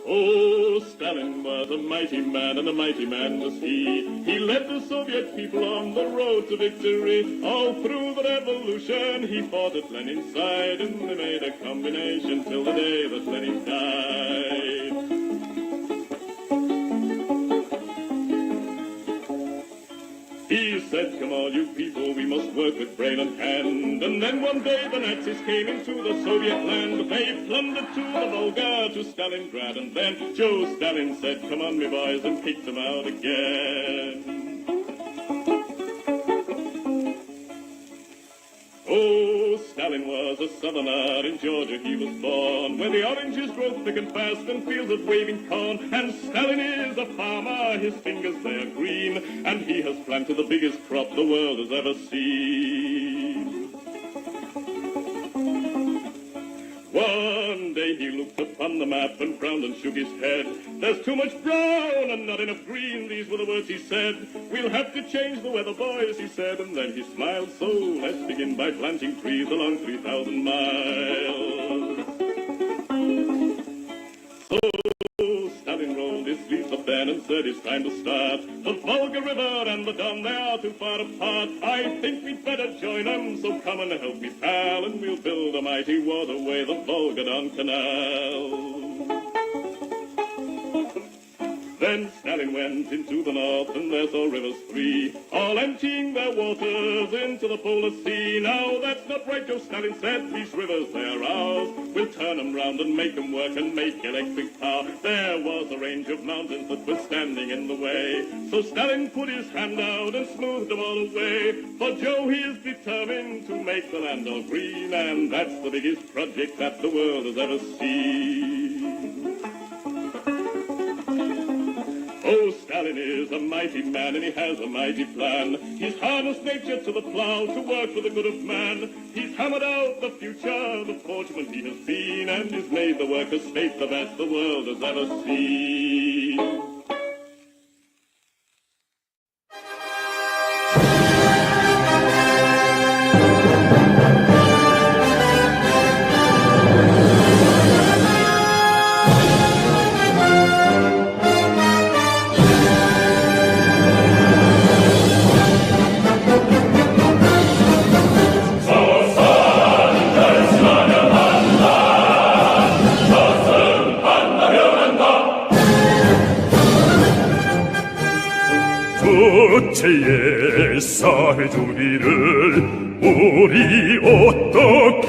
Oh, Stalin was a mighty man, and a mighty man was he. He led the Soviet people on the road to victory. All through the revolution, he fought at Lenin's side, and they made a combination till the day that Lenin died. He said, come all you people, we must work with brain and hand. And then one day the Nazis came into the Soviet land. They plundered to the Volga, to Stalingrad. And then Joe Stalin said, come on, me boys, and kicked them out again. Oh, Stalin was a southerner, in Georgia he was born, where the oranges grow thick and fast and fields of waving corn. And Stalin is a farmer, his fingers they are green, and he has planted the biggest crop the world has ever seen. One day he looked upon the map and frowned and shook his head. There's too much brown and not enough green, these were the words he said. We'll have to change the weather, boys, he said, and then he smiled. So let's begin by planting trees along 3,000 miles. So Stalin rolled his sleeves up then and said it's time to start. The Volga River and the Don, they are too far apart. I think we'd better join them, so come and help me, pal, and we'll build a mighty waterway, the Volga-Don Canal. Then Stalin went into the north, and there saw rivers three, all emptying their waters into the polar sea. Now that's not right, Joe Stalin said, these rivers, they are ours. We'll turn them round and make them work and make electric power. There was a range of mountains that were standing in the way, so Stalin put his hand out and smoothed them all away. For Joe, he is determined to make the land all green, and that's the biggest project that the world has ever seen. Oh, Stalin is a mighty man, and he has a mighty plan. He's harnessed nature to the plow to work for the good of man. He's hammered out the future, the fortune he has been, and he's made the workers' state the best the world has ever seen. 전체의 사회 주의를 우리 어떻게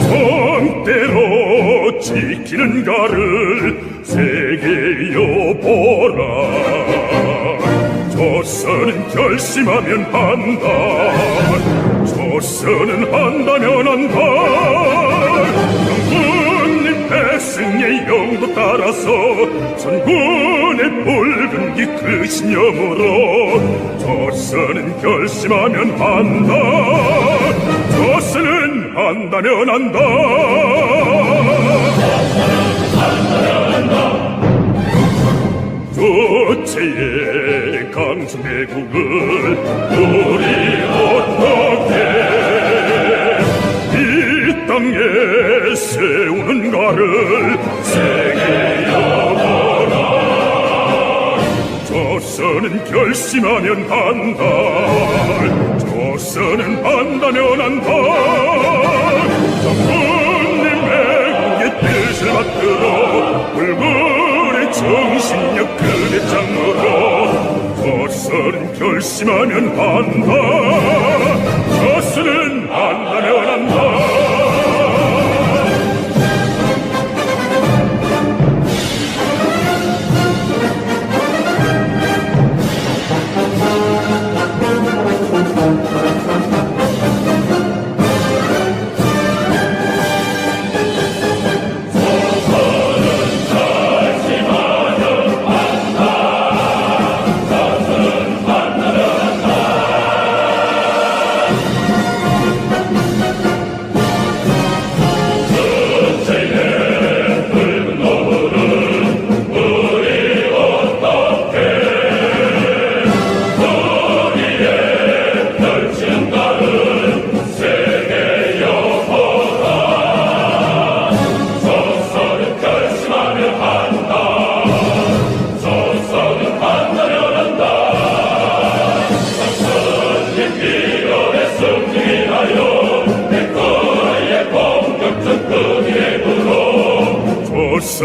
정대로 지키는가를 세계여보라. 조선은 결심하면 한다. 조선은 한다면 한다. 장군님 백승의 영도 따라서 전군의 붉은 기 그 신념으로 조선은 결심하면 한다. 조선은 한다면 한다. 조체의 강성대국을 우리 어떻게 이 땅에 세우는가를 세계여보라. 조선은 결심하면 한다. 조선은 한다면 한다. 장군님의 뜻을 받들어 불굴의 정신력 그대 장으로 조선은 결심하면 한다. 조선은 한다면 한다.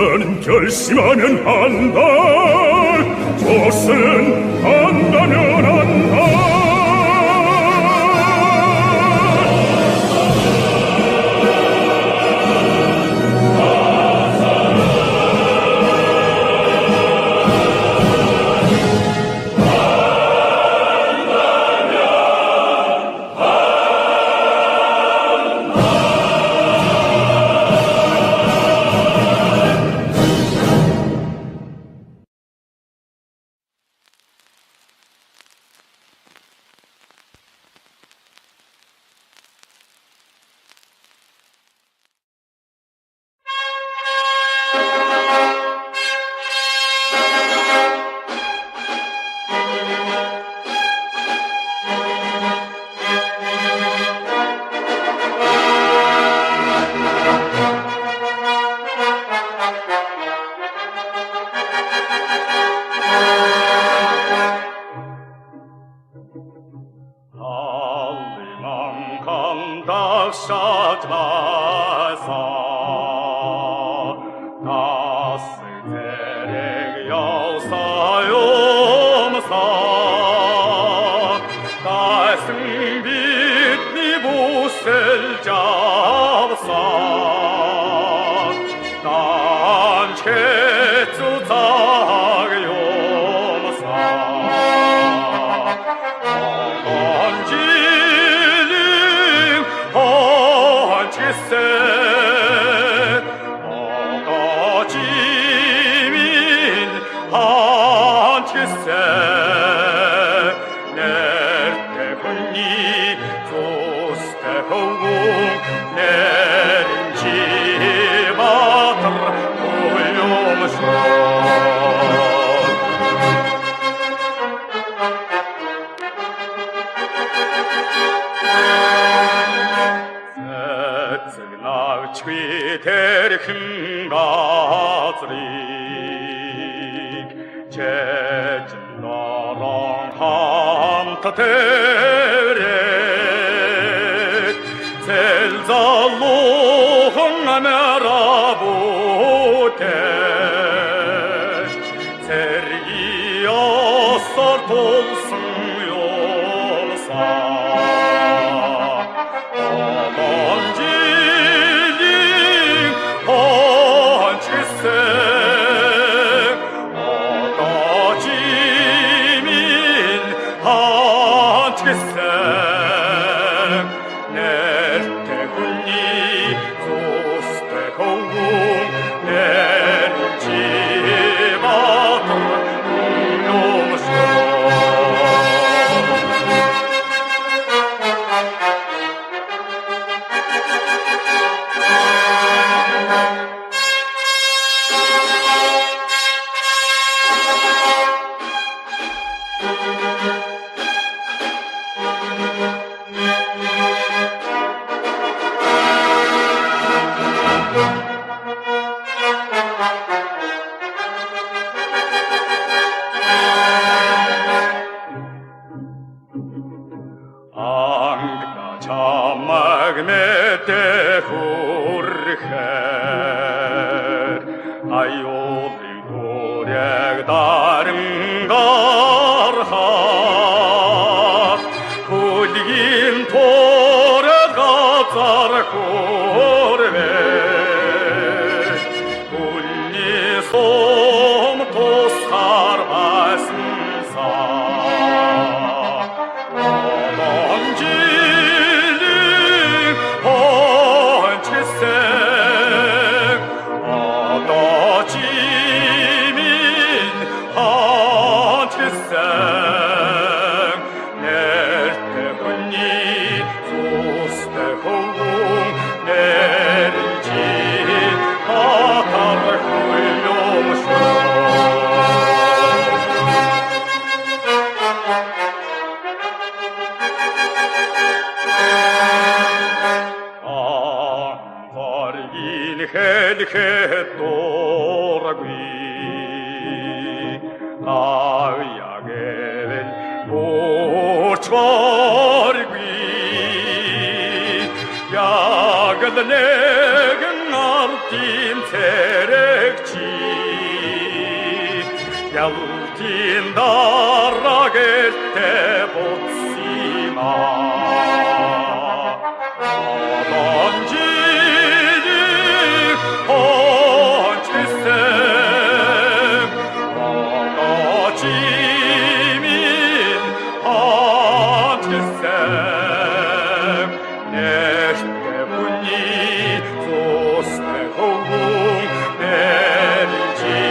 조선은 결심하면 한다. 조선은 한다면 한다. Yagad negen artim terek Ялтин дорогете боцима, Одончини очисем, Одочимин очисем, Неште буни зостеховун неличи,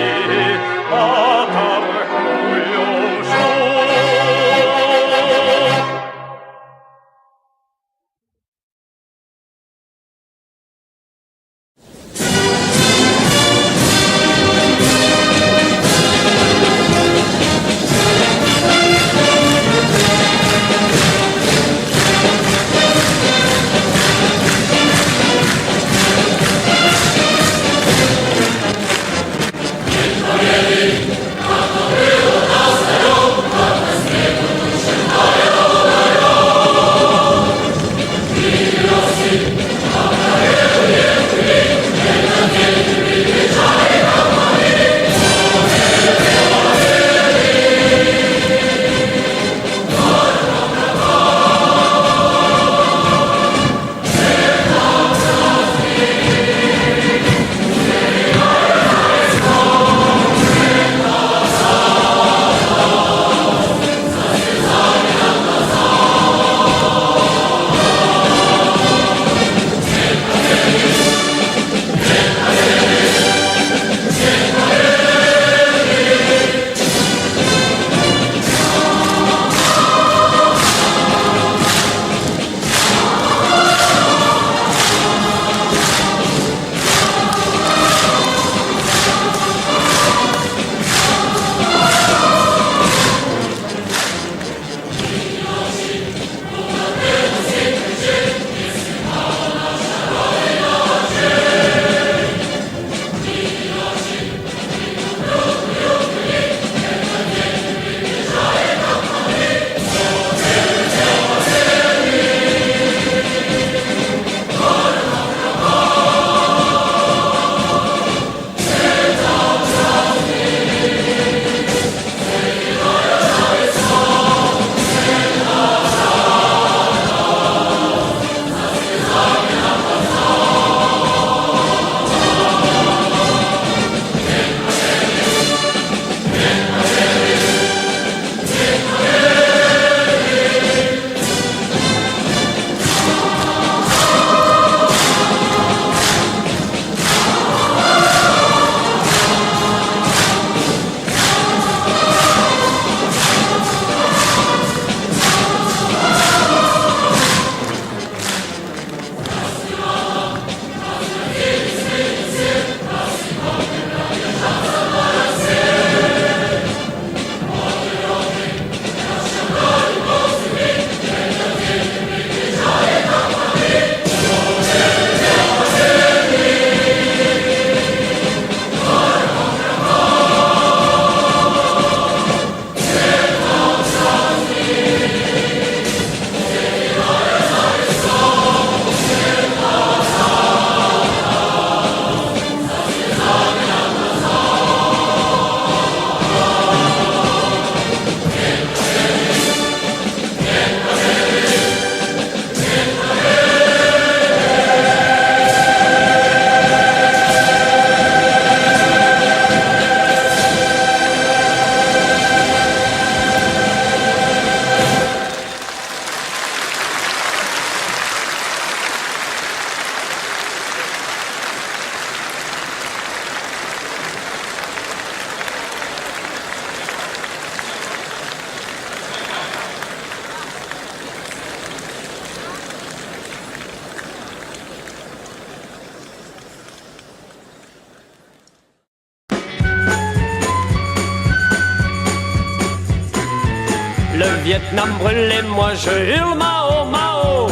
Le Vietnam brûle et moi je hurle Mao Mao.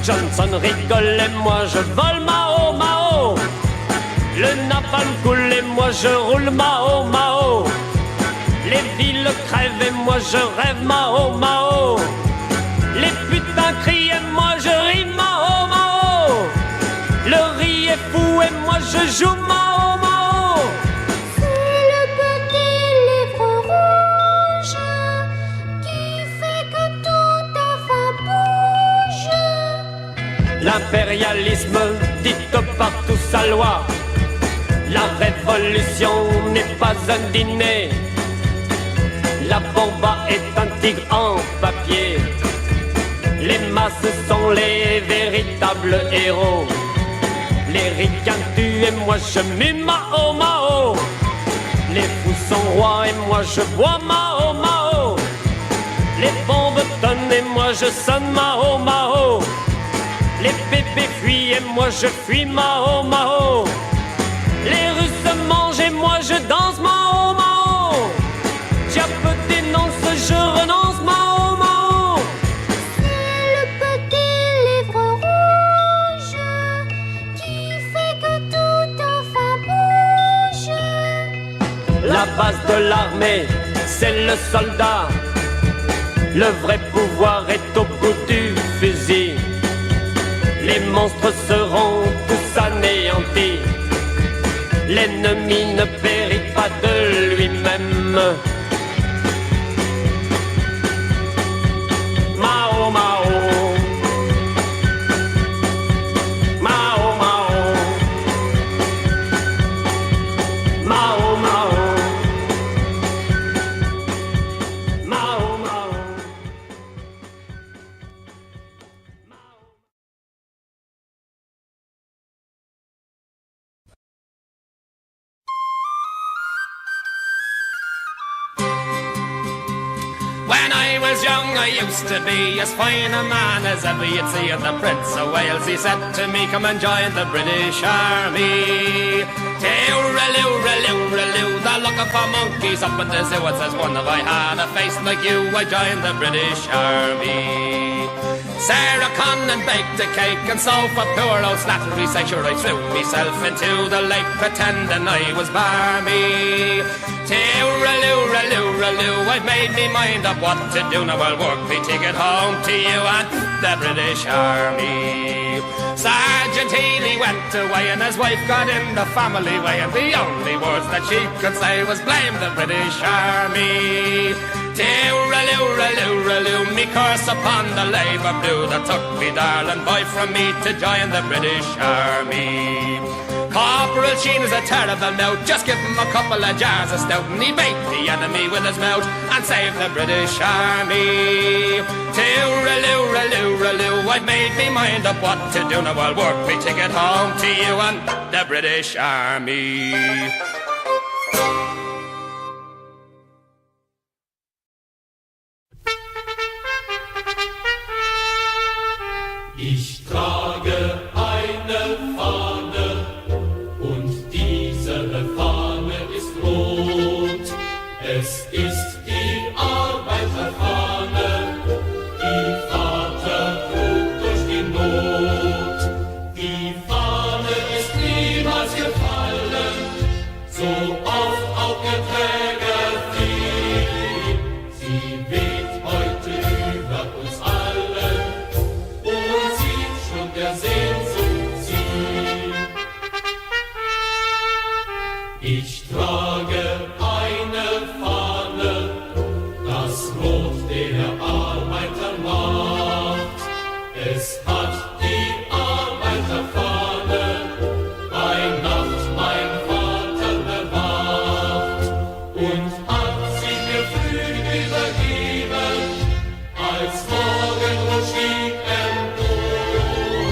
Johnson rigole et moi je vole Mao Mao. Le napalm coule et moi je roule Mao Mao. Les villes crèvent et moi je rêve Mao Mao. Les putains crient et moi je ris Mao Mao. Le riz est fou et moi je joue Mao Mao. L'impérialisme dicte partout sa loi. La révolution n'est pas un dîner. La bomba est un tigre en papier. Les masses sont les véritables héros. Les ricains tuent et moi je mue Mao Mao. Les fous sont rois et moi je bois Mao Mao. Les bombes tonnent et moi je sonne Mao Mao. Les bébés fuient et moi je fuis Mao Mao. Les Russes mangent et moi je danse Mao Mao. Diable dénonce, je renonce Mao Mao. C'est le petit livre rouge qui fait que tout enfin bouge. La base de l'armée, c'est le soldat. Le vrai pouvoir est au bout du fusil. Les monstres seront tous anéantis. L'ennemi ne périt pas de lui-même. Mao Mao. Mao Mao. Mao Mao. Mao Mao. When I was young, I used to be as fine a man as ever you'd see at the Prince of Wales. He said to me, come and join the British Army. Tooraloo, they're looking for monkeys up at the zoo. It says, one, if I had a face like you, I'd join the British Army. Sarah Connon baked a cake and so for poor old Slattery sake, sure I threw myself into the lake pretending I was barmy. Tooraloo, I've made me mind up what to do. Now I'll work me ticket home to you and the British Army. Sergeant Healy went away and his wife got in the family way, and the only words that she could say was blame the British Army. Tooraloo, me curse upon the Labour blue that took me darling boy from me to join the British Army. Corporal Sheen is a terrible note, just give him a couple of jars of stout and he bait the enemy with his mouth and save the British Army. Tooraloo, I've made me mind up what to do. Now I'll work me ticket home to you and the British Army. Ich trage eine Fahne und diese Fahne ist rot. Es ist die Arbeiterfahne, die Vater trug durch die Not. Die Fahne ist niemals gefallen, so oft auch der Träger fiel. Sie weht heute über uns allen und zieht schon der Sehnsucht Ziel. Ich trage eine Fahne, das Rot der Arbeiter macht. Es hat die Arbeiterfahne bei Nacht mein Vater bewacht und hat sie mir früh übergeben, als Morgenrot stieg empor,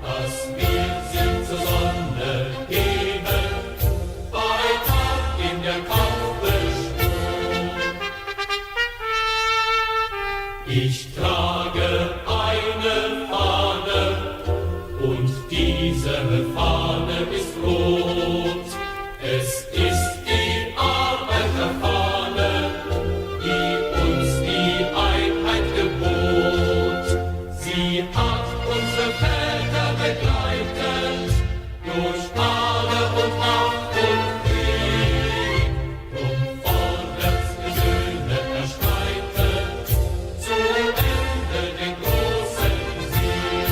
dass wir sie zur Sonne heben, bei Tag in der Kampfbeschwur. Ich trage eine Fahne und diese Fahne ist rot. Es ist die Arbeiterfahne, die uns die Einheit gebot. Sie hat unsere Väter begleitet durch Tage und Nacht und Krieg. Drum vorwärts die Söhne erstreiten, zu Ende den großen Sieg.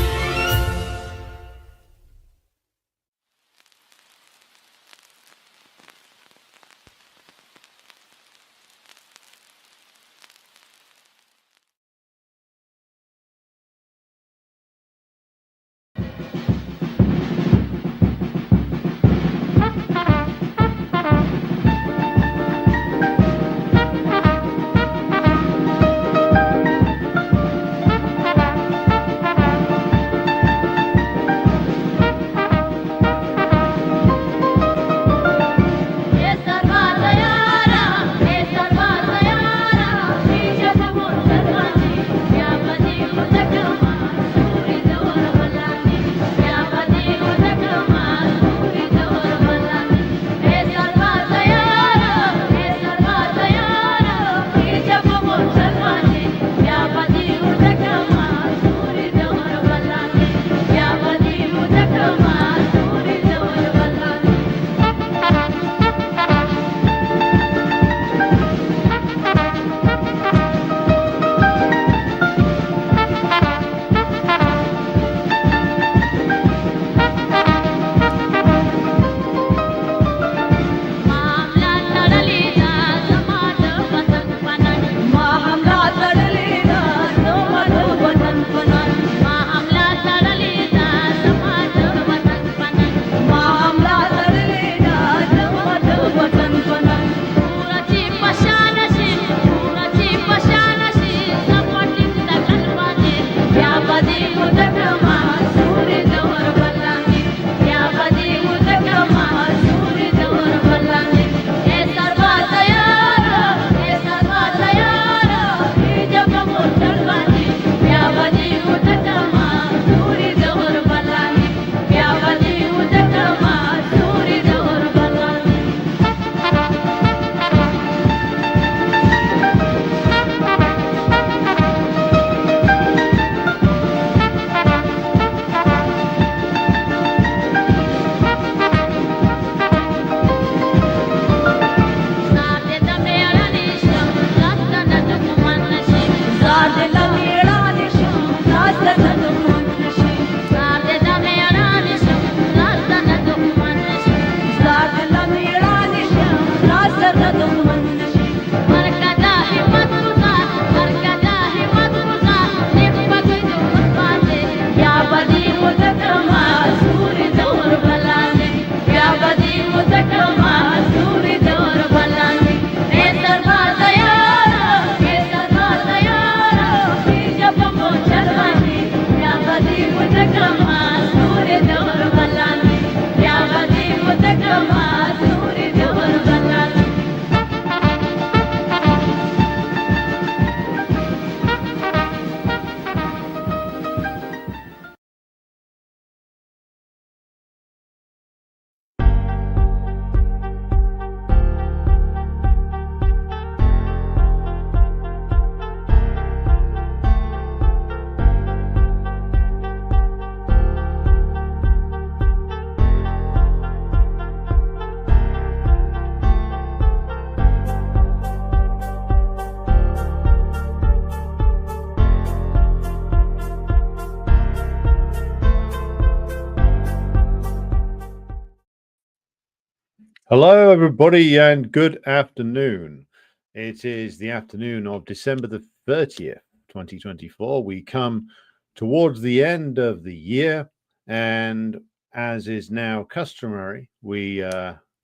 Hello, everybody, and good afternoon. It is the afternoon of December the 30th, 2024. We come towards the end of the year, and as is now customary, we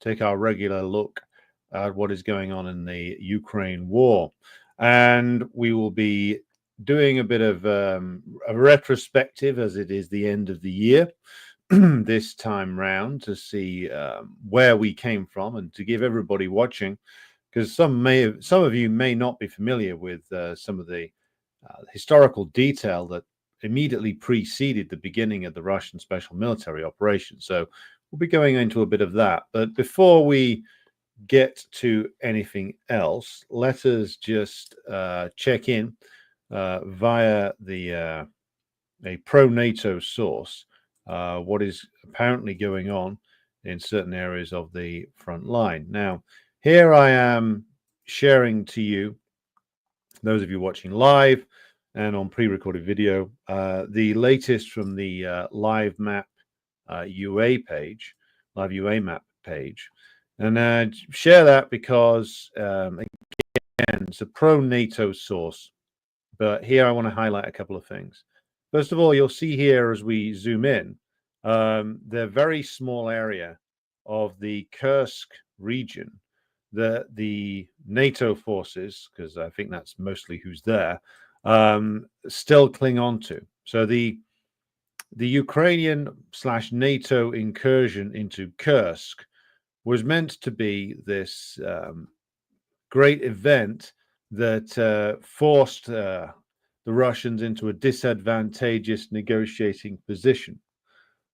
take our regular look at what is going on in the Ukraine war. And we will be doing a bit of a retrospective, as it is the end of the year. This time round, to see where we came from, and to give everybody watching, because some of you may not be familiar with some of the historical detail that immediately preceded the beginning of the Russian special military operation. So we'll be going into a bit of that. But before we get to anything else, let us just check in via the a pro-NATO source what is apparently going on in certain areas of the front line. Now, here I am sharing to you, those of you watching live and on pre-recorded video, the latest from the live map UA page, live UA map page. And share that because, again, it's a pro-NATO source. But here I want to highlight a couple of things. First of all, you'll see here as we zoom in, the very small area of the Kursk region that the NATO forces, because I think that's mostly who's there, still cling on to. So the Ukrainian/NATO incursion into Kursk was meant to be this great event that forced the Russians into a disadvantageous negotiating position.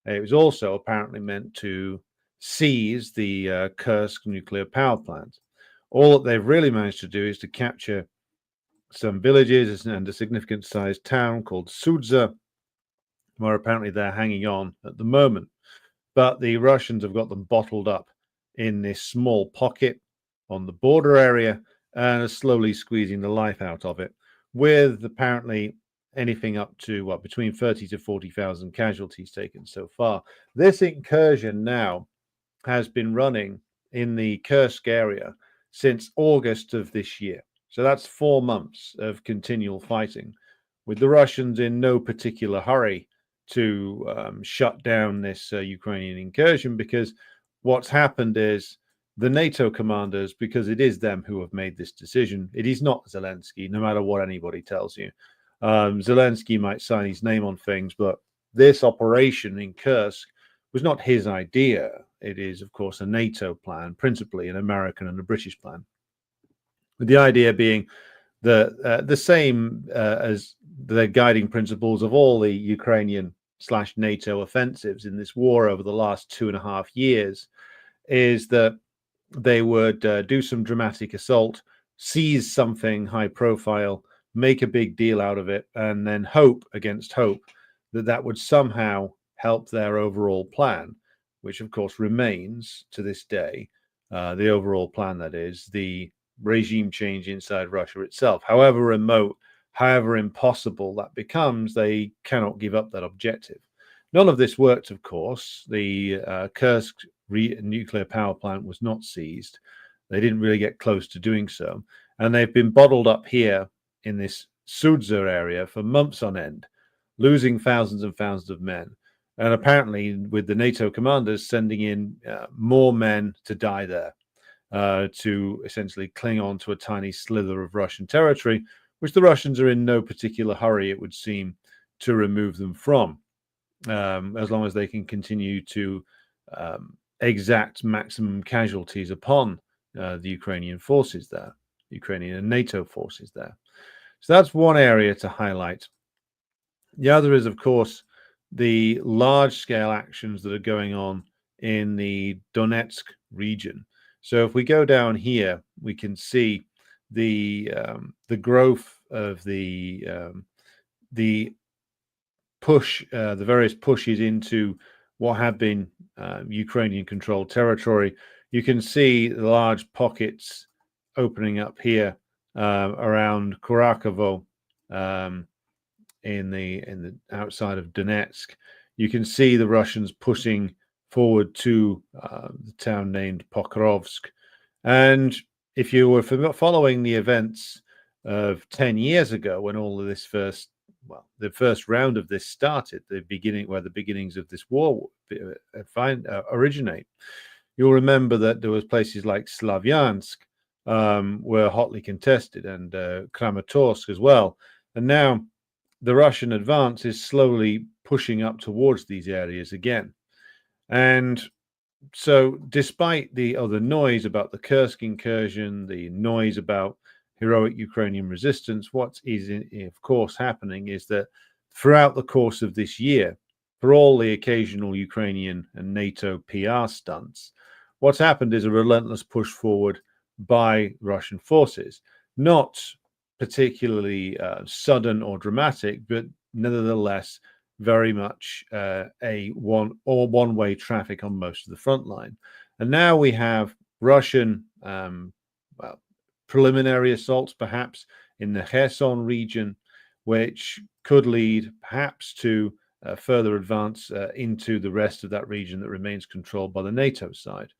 It was also apparently meant to seize the Kursk nuclear power plant. All that they've really managed to do is to capture some villages and a significant sized town called Sudza, where apparently they're hanging on at the moment. But the Russians have got them bottled up in this small pocket on the border area and are slowly squeezing the life out of it, with apparently anything up to between 30 to 40,000 casualties taken so far. This incursion now has been running in the Kursk area since August of this year. So that's 4 months of continual fighting, with the Russians in no particular hurry to shut down this Ukrainian incursion, because what's happened is the NATO commanders, because it is them who have made this decision, it is not Zelensky, no matter what anybody tells you. Zelensky might sign his name on things, but this operation in Kursk was not his idea. It is, of course, a NATO plan, principally an American and a British plan, with the idea being the same as the guiding principles of all the Ukrainian/NATO offensives in this war over the last 2.5 years, is that they would do some dramatic assault, seize something high profile, make a big deal out of it, and then hope against hope that that would somehow help their overall plan, which of course remains to this day the overall plan, that is the regime change inside Russia itself. However remote, however impossible that becomes, they cannot give up that objective. None of this worked, of course. The Kursk nuclear power plant was not seized. They didn't really get close to doing so. And they've been bottled up here in this Sudza area for months on end, losing thousands and thousands of men. And apparently with the NATO commanders sending in more men to die there, to essentially cling on to a tiny slither of Russian territory, which the Russians are in no particular hurry, it would seem, to remove them from. as long as they can continue to exact maximum casualties upon the Ukrainian forces there, Ukrainian and NATO forces there. So that's one area to highlight. The other is, of course, the large-scale actions that are going on in the Donetsk region. So if we go down here, we can see the growth of the push, the various pushes into what have been Ukrainian-controlled territory. You can see the large pockets opening up here around Kurakovo, in the outside of Donetsk. You can see the Russians pushing forward to the town named Pokrovsk. And if you were following the events of 10 years ago, when all of this the first round of this started, the beginnings of this war originate, you'll remember that there was places like Slavyansk were hotly contested, and Kramatorsk as well. And now the Russian advance is slowly pushing up towards these areas again. And so despite the noise about the Kursk incursion, the noise about heroic Ukrainian resistance, what is of course happening is that throughout the course of this year, for all the occasional Ukrainian and NATO PR stunts, what's happened is a relentless push forward by Russian forces, not particularly sudden or dramatic, but nevertheless very much one-way traffic on most of the front line. And now we have Russian preliminary assaults, perhaps in the Kherson region, which could lead perhaps to further advance into the rest of that region that remains controlled by the NATO side,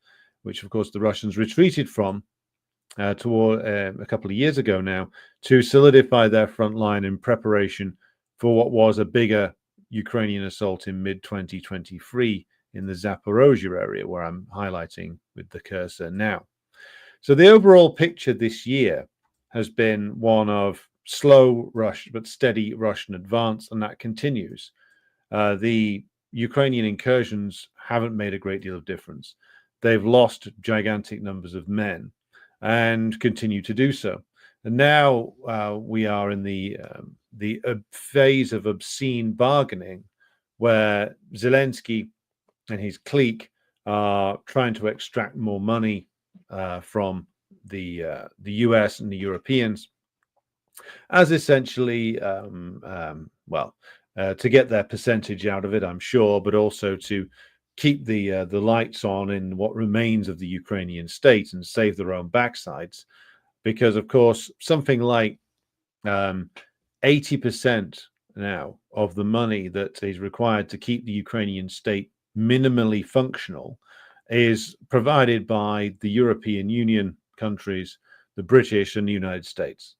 which of course the Russians retreated from toward a couple of years ago now, to solidify their front line in preparation for what was a bigger Ukrainian assault in mid-2023 in the Zaporozhye area, where I'm highlighting with the cursor now. So the overall picture this year has been one of slow but steady Russian advance, and that continues. The Ukrainian incursions haven't made a great deal of difference. They've lost gigantic numbers of men and continue to do so. And now we are in the phase of obscene bargaining, where Zelensky and his clique are trying to extract more money from the US and the Europeans, as essentially, to get their percentage out of it, I'm sure, but also to keep the lights on in what remains of the Ukrainian state and save their own backsides, because of course something like 80% now of the money that is required to keep the Ukrainian state minimally functional is provided by the European Union countries, the British and the United States.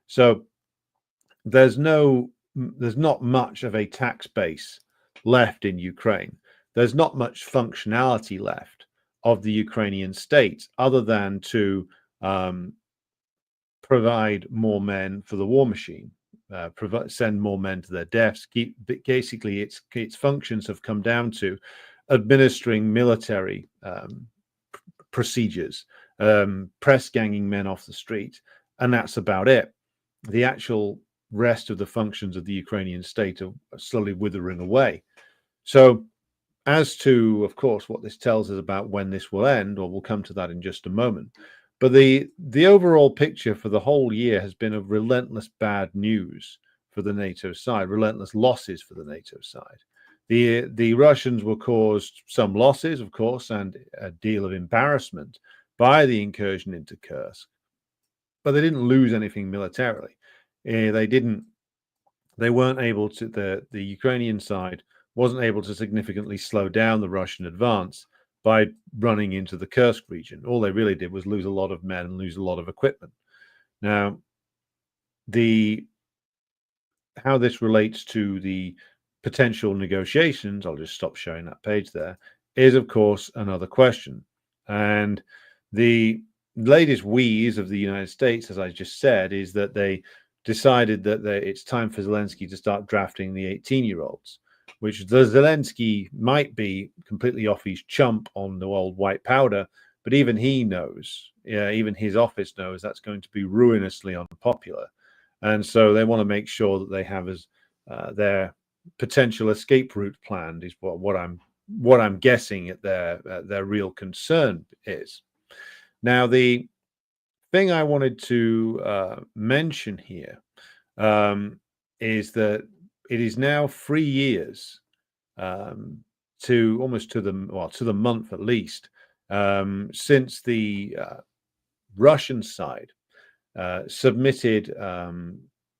So there's not much of a tax base left in Ukraine. There's not much functionality left of the Ukrainian state other than to provide more men for the war machine, send more men to their deaths. Basically, its functions have come down to administering military procedures, press ganging men off the street, and that's about it. The actual rest of the functions of the Ukrainian state are slowly withering away. So as to, of course, what this tells us about when this will end, or we'll come to that in just a moment. But the overall picture for the whole year has been of relentless bad news for the NATO side, relentless losses for the NATO side. The Russians were caused some losses, of course, and a deal of embarrassment by the incursion into Kursk, but they didn't lose anything militarily. They weren't able to. The Ukrainian side wasn't able to significantly slow down the Russian advance by running into the Kursk region. All they really did was lose a lot of men and lose a lot of equipment. Now, how this relates to the potential negotiations, I'll just stop showing that page there, is of course another question. And the latest wheeze of the United States, as I just said, is that they decided that it's time for Zelensky to start drafting the 18-year-olds. which the Zelensky might be completely off his chump on the old white powder, but even he knows, even his office knows that's going to be ruinously unpopular. And so they want to make sure that they have as their potential escape route planned is what I'm guessing at their real concern is. Now, the thing I wanted to mention here is that it is now 3 years to almost to the month at least since the Russian side submitted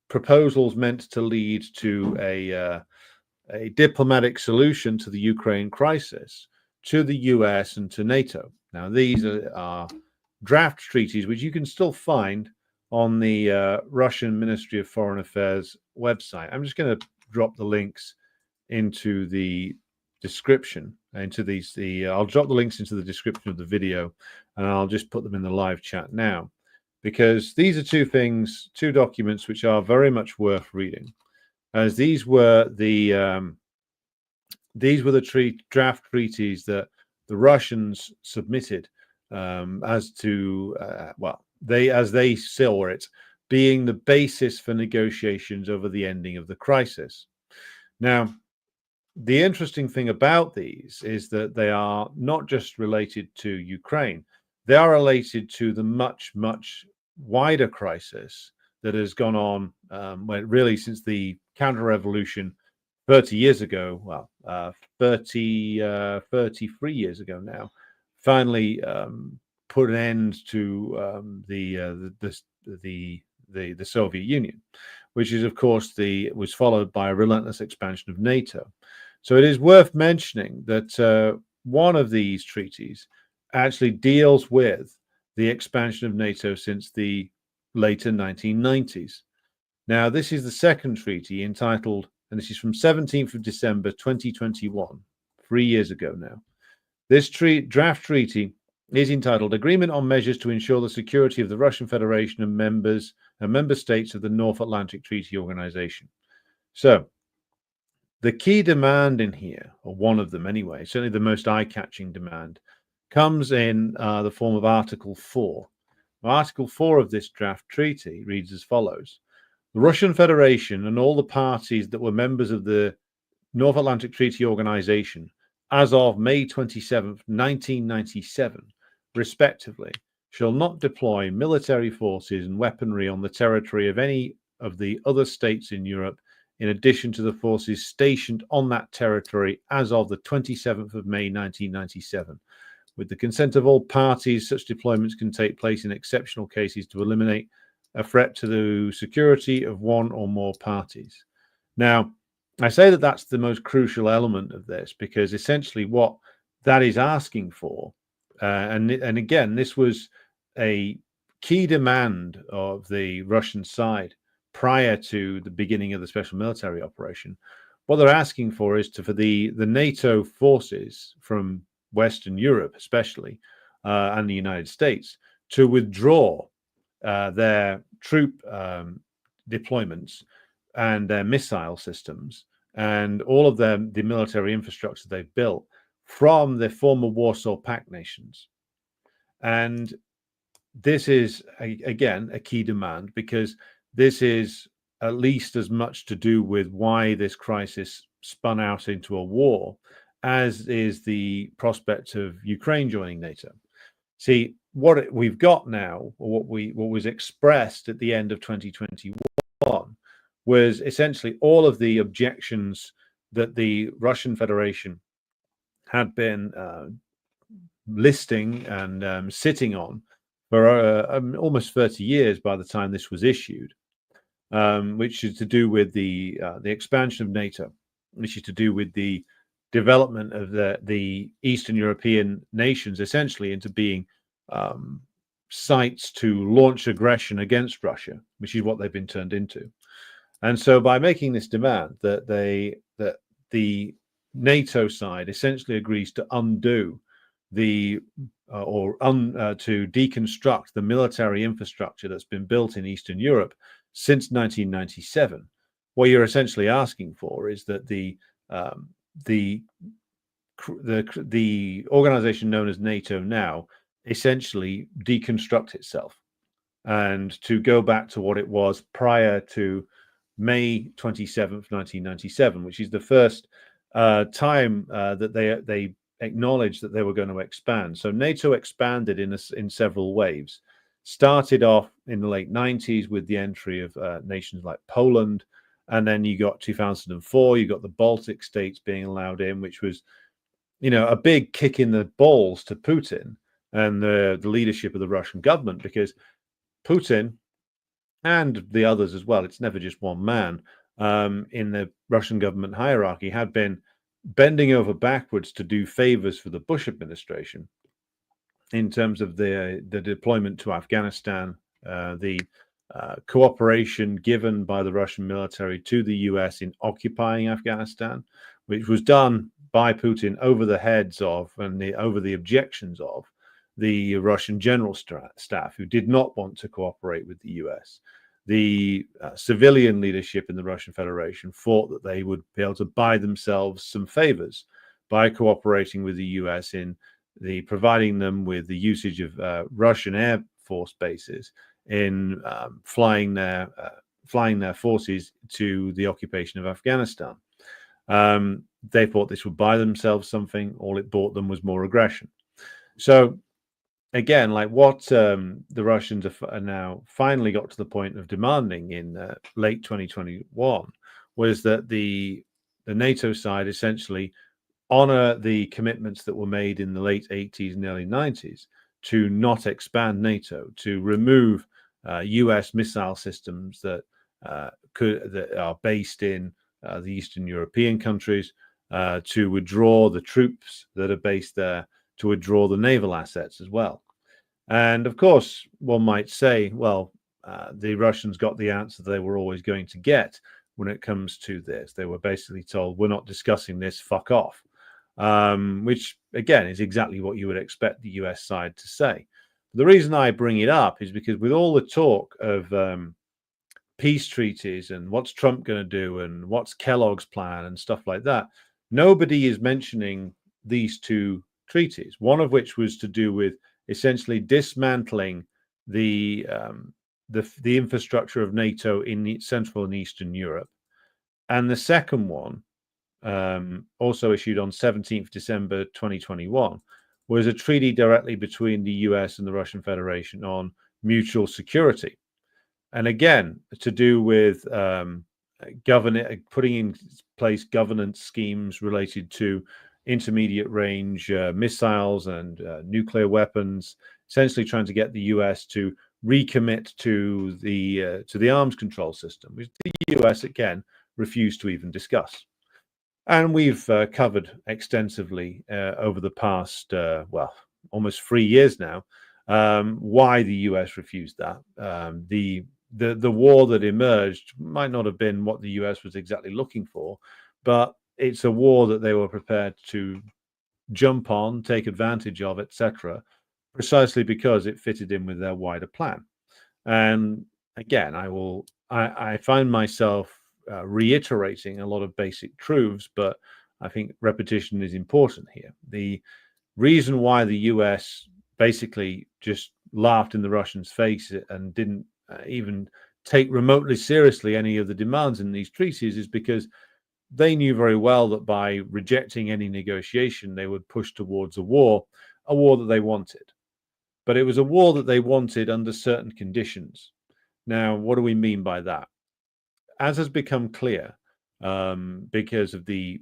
proposals meant to lead to a diplomatic solution to the Ukraine crisis to the US and to NATO. Now, these are draft treaties which you can still find on the Russian Ministry of Foreign Affairs website. I'm just going to drop the links into the description, I'll drop the links into the description of the video, and I'll just put them in the live chat now, because these are two documents which are very much worth reading, as these were the draft treaties that the Russians submitted as they saw it being the basis for negotiations over the ending of the crisis. Now, the interesting thing about these is that they are not just related to Ukraine, they are related to the much, much wider crisis that has gone on really since the counter-revolution 30 years ago, 33 years ago now, finally put an end to the Soviet Union, which is, of course, was followed by a relentless expansion of NATO. So it is worth mentioning that one of these treaties actually deals with the expansion of NATO since the later 1990s. Now, this is the second treaty entitled, and this is from 17th of December 2021, 3 years ago now. This draft treaty is entitled Agreement on Measures to Ensure the Security of the Russian Federation and member states of the North Atlantic Treaty Organization. So, the key demand in here, or one of them anyway, certainly the most eye-catching demand, comes in the form of Article 4. Article 4 of this draft treaty reads as follows. The Russian Federation and all the parties that were members of the North Atlantic Treaty Organization as of May 27th, 1997, respectively, shall not deploy military forces and weaponry on the territory of any of the other states in Europe in addition to the forces stationed on that territory as of the 27th of May 1997. With the consent of all parties, such deployments can take place in exceptional cases to eliminate a threat to the security of one or more parties. Now, I say that that's the most crucial element of this, because essentially what that is asking for, and again, this was a key demand of the Russian side prior to the beginning of the special military operation. What they're asking for is for the NATO forces from Western Europe, especially, and the United States, to withdraw their troop deployments and their missile systems and all of the military infrastructure they've built from the former Warsaw Pact nations. And this is, again, a key demand, because this is at least as much to do with why this crisis spun out into a war as is the prospect of Ukraine joining NATO. See, what we've got now, or what was expressed at the end of 2021, was essentially all of the objections that the Russian Federation had been listing and sitting on for almost 30 years by the time this was issued, which is to do with the expansion of NATO, which is to do with the development of the Eastern European nations essentially into being sites to launch aggression against Russia, which is what they've been turned into. And so by making this demand that the NATO side essentially agrees to undo to deconstruct the military infrastructure that's been built in Eastern Europe since 1997, what you're essentially asking for is that the the the organization known as NATO now essentially deconstruct itself and to go back to what it was prior to May 27th, 1997, which is the first time that they acknowledged that they were going to expand. So NATO expanded in several waves. Started off in the late 90s with the entry of nations like Poland, and then you got 2004. You got the Baltic states being allowed in, which was, a big kick in the balls to Putin and the leadership of the Russian government, because Putin and the others as well, it's never just one man, in the Russian government hierarchy, had been bending over backwards to do favors for the Bush administration in terms of the deployment to Afghanistan, the cooperation given by the Russian military to the US in occupying Afghanistan, which was done by Putin over the heads of and over the objections of the Russian general staff, who did not want to cooperate with the US. The civilian leadership in the Russian Federation thought that they would be able to buy themselves some favors by cooperating with the US in providing them with the usage of Russian Air Force bases in flying their forces to the occupation of Afghanistan. They thought this would buy themselves something. All it bought them was more aggression. So again, like what the Russians are now finally got to the point of demanding in late 2021 was that the NATO side essentially honor the commitments that were made in the late 80s and early 90s to not expand NATO, to remove US missile systems that are based in the Eastern European countries, to withdraw the troops that are based there, to withdraw the naval assets as well. And of course, one might say, well, the Russians got the answer they were always going to get when it comes to this. They were basically told, we're not discussing this, fuck off. Which, again, is exactly what you would expect the US side to say. The reason I bring it up is because with all the talk of peace treaties and what's Trump going to do and what's Kellogg's plan and stuff like that, nobody is mentioning these two treaties, one of which was to do with essentially dismantling the infrastructure of NATO in Central and Eastern Europe. And the second one, also issued on 17th December 2021, was a treaty directly between the US and the Russian Federation on mutual security. And again, to do with putting in place governance schemes related to intermediate range missiles and nuclear weapons, essentially trying to get the US to recommit to the arms control system, which the US again refused to even discuss. And we've covered extensively over the past, almost 3 years now, why the US refused that. The war that emerged might not have been what the US was exactly looking for, but it's a war that they were prepared to jump on, take advantage of, etc., precisely because it fitted in with their wider plan. And again, I find myself reiterating a lot of basic truths, but I think repetition is important here. The reason why the US basically just laughed in the Russians' face and didn't even take remotely seriously any of the demands in these treaties is because they knew very well that by rejecting any negotiation, they would push towards a war that they wanted. But it was a war that they wanted under certain conditions. Now, what do we mean by that? As has become clear, because of the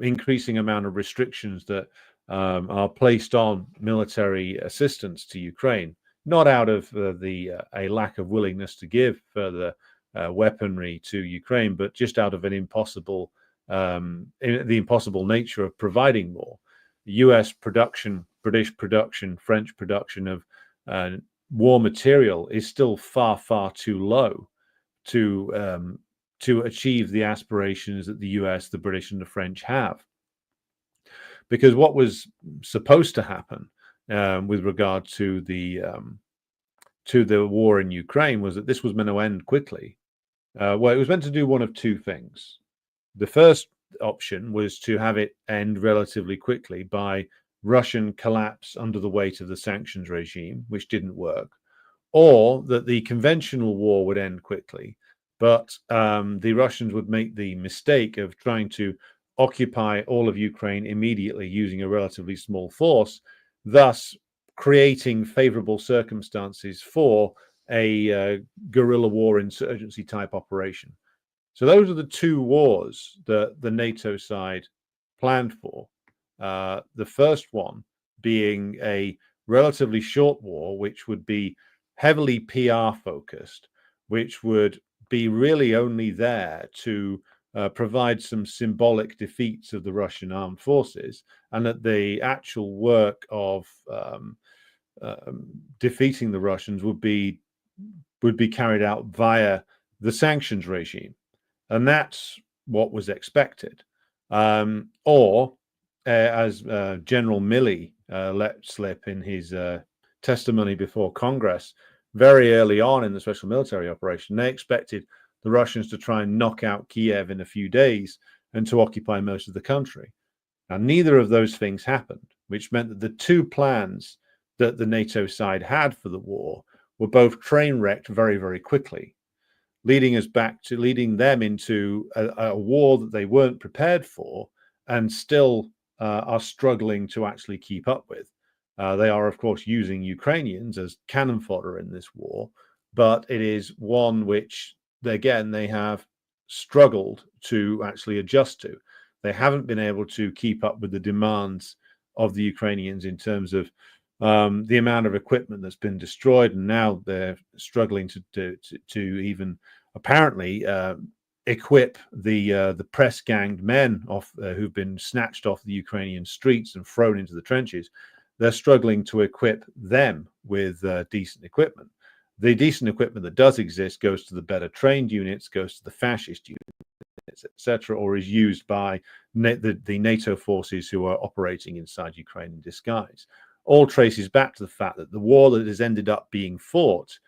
increasing amount of restrictions that are placed on military assistance to Ukraine, not out of a lack of willingness to give further weaponry to Ukraine, but just out of the impossible nature of providing more. US production, British production, French production of war material is still far, far too low to achieve the aspirations that the US, the British, and the French have. Because what was supposed to happen with regard to the war in Ukraine was that this was meant to end quickly. Well, it was meant to do one of two things. The first option was to have it end relatively quickly by Russian collapse under the weight of the sanctions regime, which didn't work, or that the conventional war would end quickly, but the Russians would make the mistake of trying to occupy all of Ukraine immediately using a relatively small force, thus creating favorable circumstances for a guerrilla war insurgency type operation. So those are the two wars that the NATO side planned for. The first one being a relatively short war, which would be heavily PR focused, which would be really only there to provide some symbolic defeats of the Russian armed forces, and that the actual work of defeating the Russians would be carried out via the sanctions regime, and that's what was expected. Or as General Milley let slip in his testimony before Congress very early on in the special military operation, they expected the Russians to try and knock out Kiev in a few days and to occupy most of the country. Now, neither of those things happened, which meant that the two plans that the NATO side had for the war were both train wrecked very, very quickly, leading them into a war that they weren't prepared for and still are struggling to actually keep up with. They are, of course, using Ukrainians as cannon fodder in this war, but it is one which, again, they have struggled to actually adjust to. They haven't been able to keep up with the demands of the Ukrainians in terms of the amount of equipment that's been destroyed, and now they're struggling to even apparently equip the press ganged men who've been snatched off the Ukrainian streets and thrown into the trenches. They're struggling to equip them with decent equipment. The decent equipment that does exist goes to the better trained units, goes to the fascist units, etc., or is used by the NATO forces who are operating inside Ukraine in disguise. All traces back to the fact that the war that has ended up being fought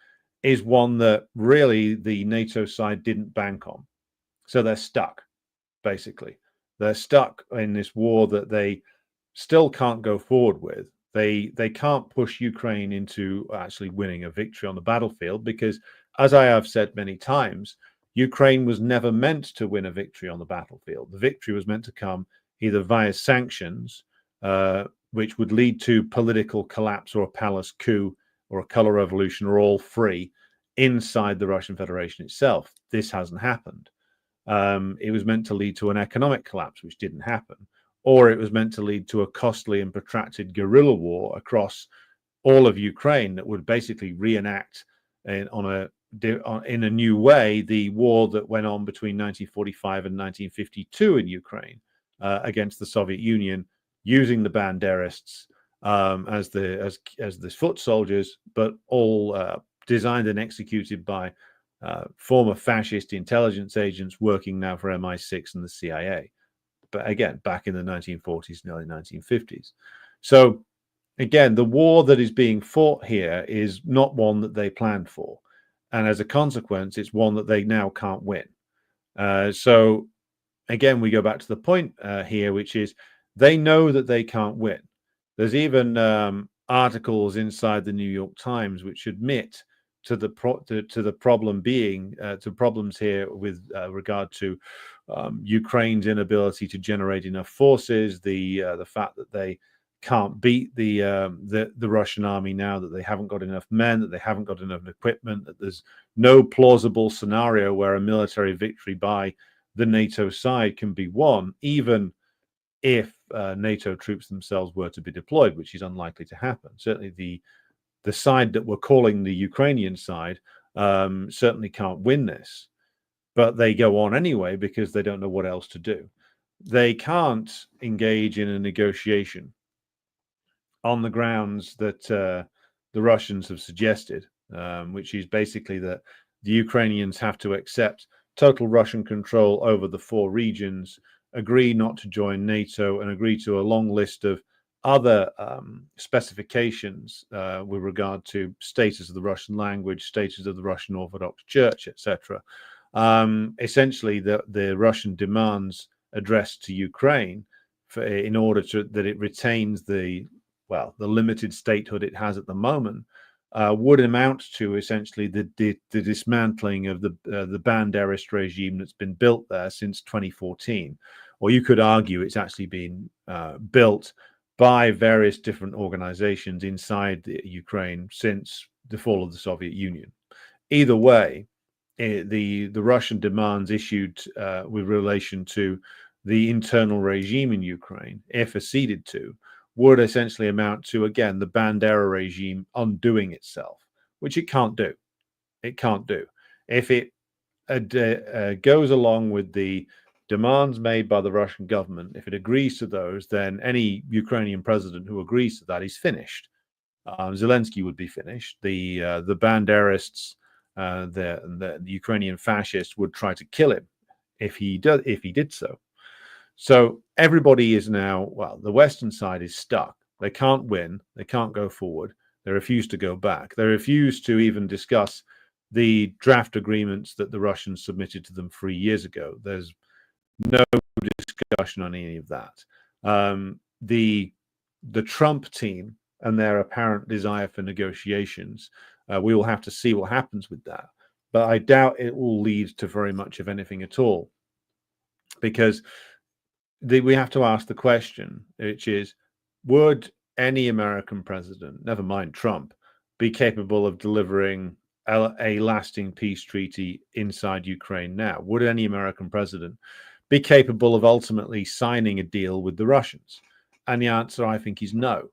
is one that really the NATO side didn't bank on. So they're stuck, basically. They're stuck in this war that they still can't go forward with. They can't push Ukraine into actually winning a victory on the battlefield because, as I have said many times, Ukraine was never meant to win a victory on the battlefield. The victory was meant to come either via sanctions, which would lead to political collapse or a palace coup or a color revolution, or all three inside the Russian Federation itself. This hasn't happened. It was meant to lead to an economic collapse, which didn't happen, or it was meant to lead to a costly and protracted guerrilla war across all of Ukraine that would basically reenact in a new way the war that went on between 1945 and 1952 in Ukraine against the Soviet Union, using the Banderists as the foot soldiers, but all designed and executed by former fascist intelligence agents working now for MI6 and the CIA. But again, back in the 1940s and early 1950s. So again, the war that is being fought here is not one that they planned for. And as a consequence, it's one that they now can't win. So again, we go back to the point here, which is they know that they can't win. There's even articles inside the New York Times which admit to the problem being to problems here with regard to Ukraine's inability to generate enough forces, the fact that they can't beat the Russian army now, that they haven't got enough men, that they haven't got enough equipment, that there's no plausible scenario where a military victory by the NATO side can be won, even if NATO troops themselves were to be deployed, which is unlikely to happen. Certainly the side that we're calling the Ukrainian side certainly can't win this, but they go on anyway because they don't know what else to do. They can't engage in a negotiation on the grounds that the Russians have suggested, which is basically that the Ukrainians have to accept total Russian control over the 4 regions, agree not to join NATO, and agree to a long list of other specifications with regard to status of the Russian language, status of the Russian Orthodox Church, etc. Essentially, the Russian demands addressed to Ukraine in order that it retains the limited statehood it has at the moment, would amount to essentially the dismantling of the Banderist regime that's been built there since 2014. Or you could argue it's actually been built by various different organizations inside Ukraine since the fall of the Soviet Union. Either way, the Russian demands issued with relation to the internal regime in Ukraine, if acceded to, would essentially amount to, again, the Bandera regime undoing itself, which it can't do. It can't do. If it goes along with the demands made by the Russian government, if it agrees to those, then any Ukrainian president who agrees to that is finished. Zelensky would be finished. The Banderists, the Ukrainian fascists would try to kill him if he did so. So everybody is now, the Western side is stuck. They can't win. They can't go forward. They refuse to go back. They refuse to even discuss the draft agreements that the Russians submitted to them 3 years ago. There's no discussion on any of that. The Trump team and their apparent desire for negotiations, we will have to see what happens with that. But I doubt it will lead to very much of anything at all, because we have to ask the question, which is, would any American president, never mind Trump, be capable of delivering a lasting peace treaty inside Ukraine now? Would any American president be capable of ultimately signing a deal with the Russians? And the answer, I think, is no.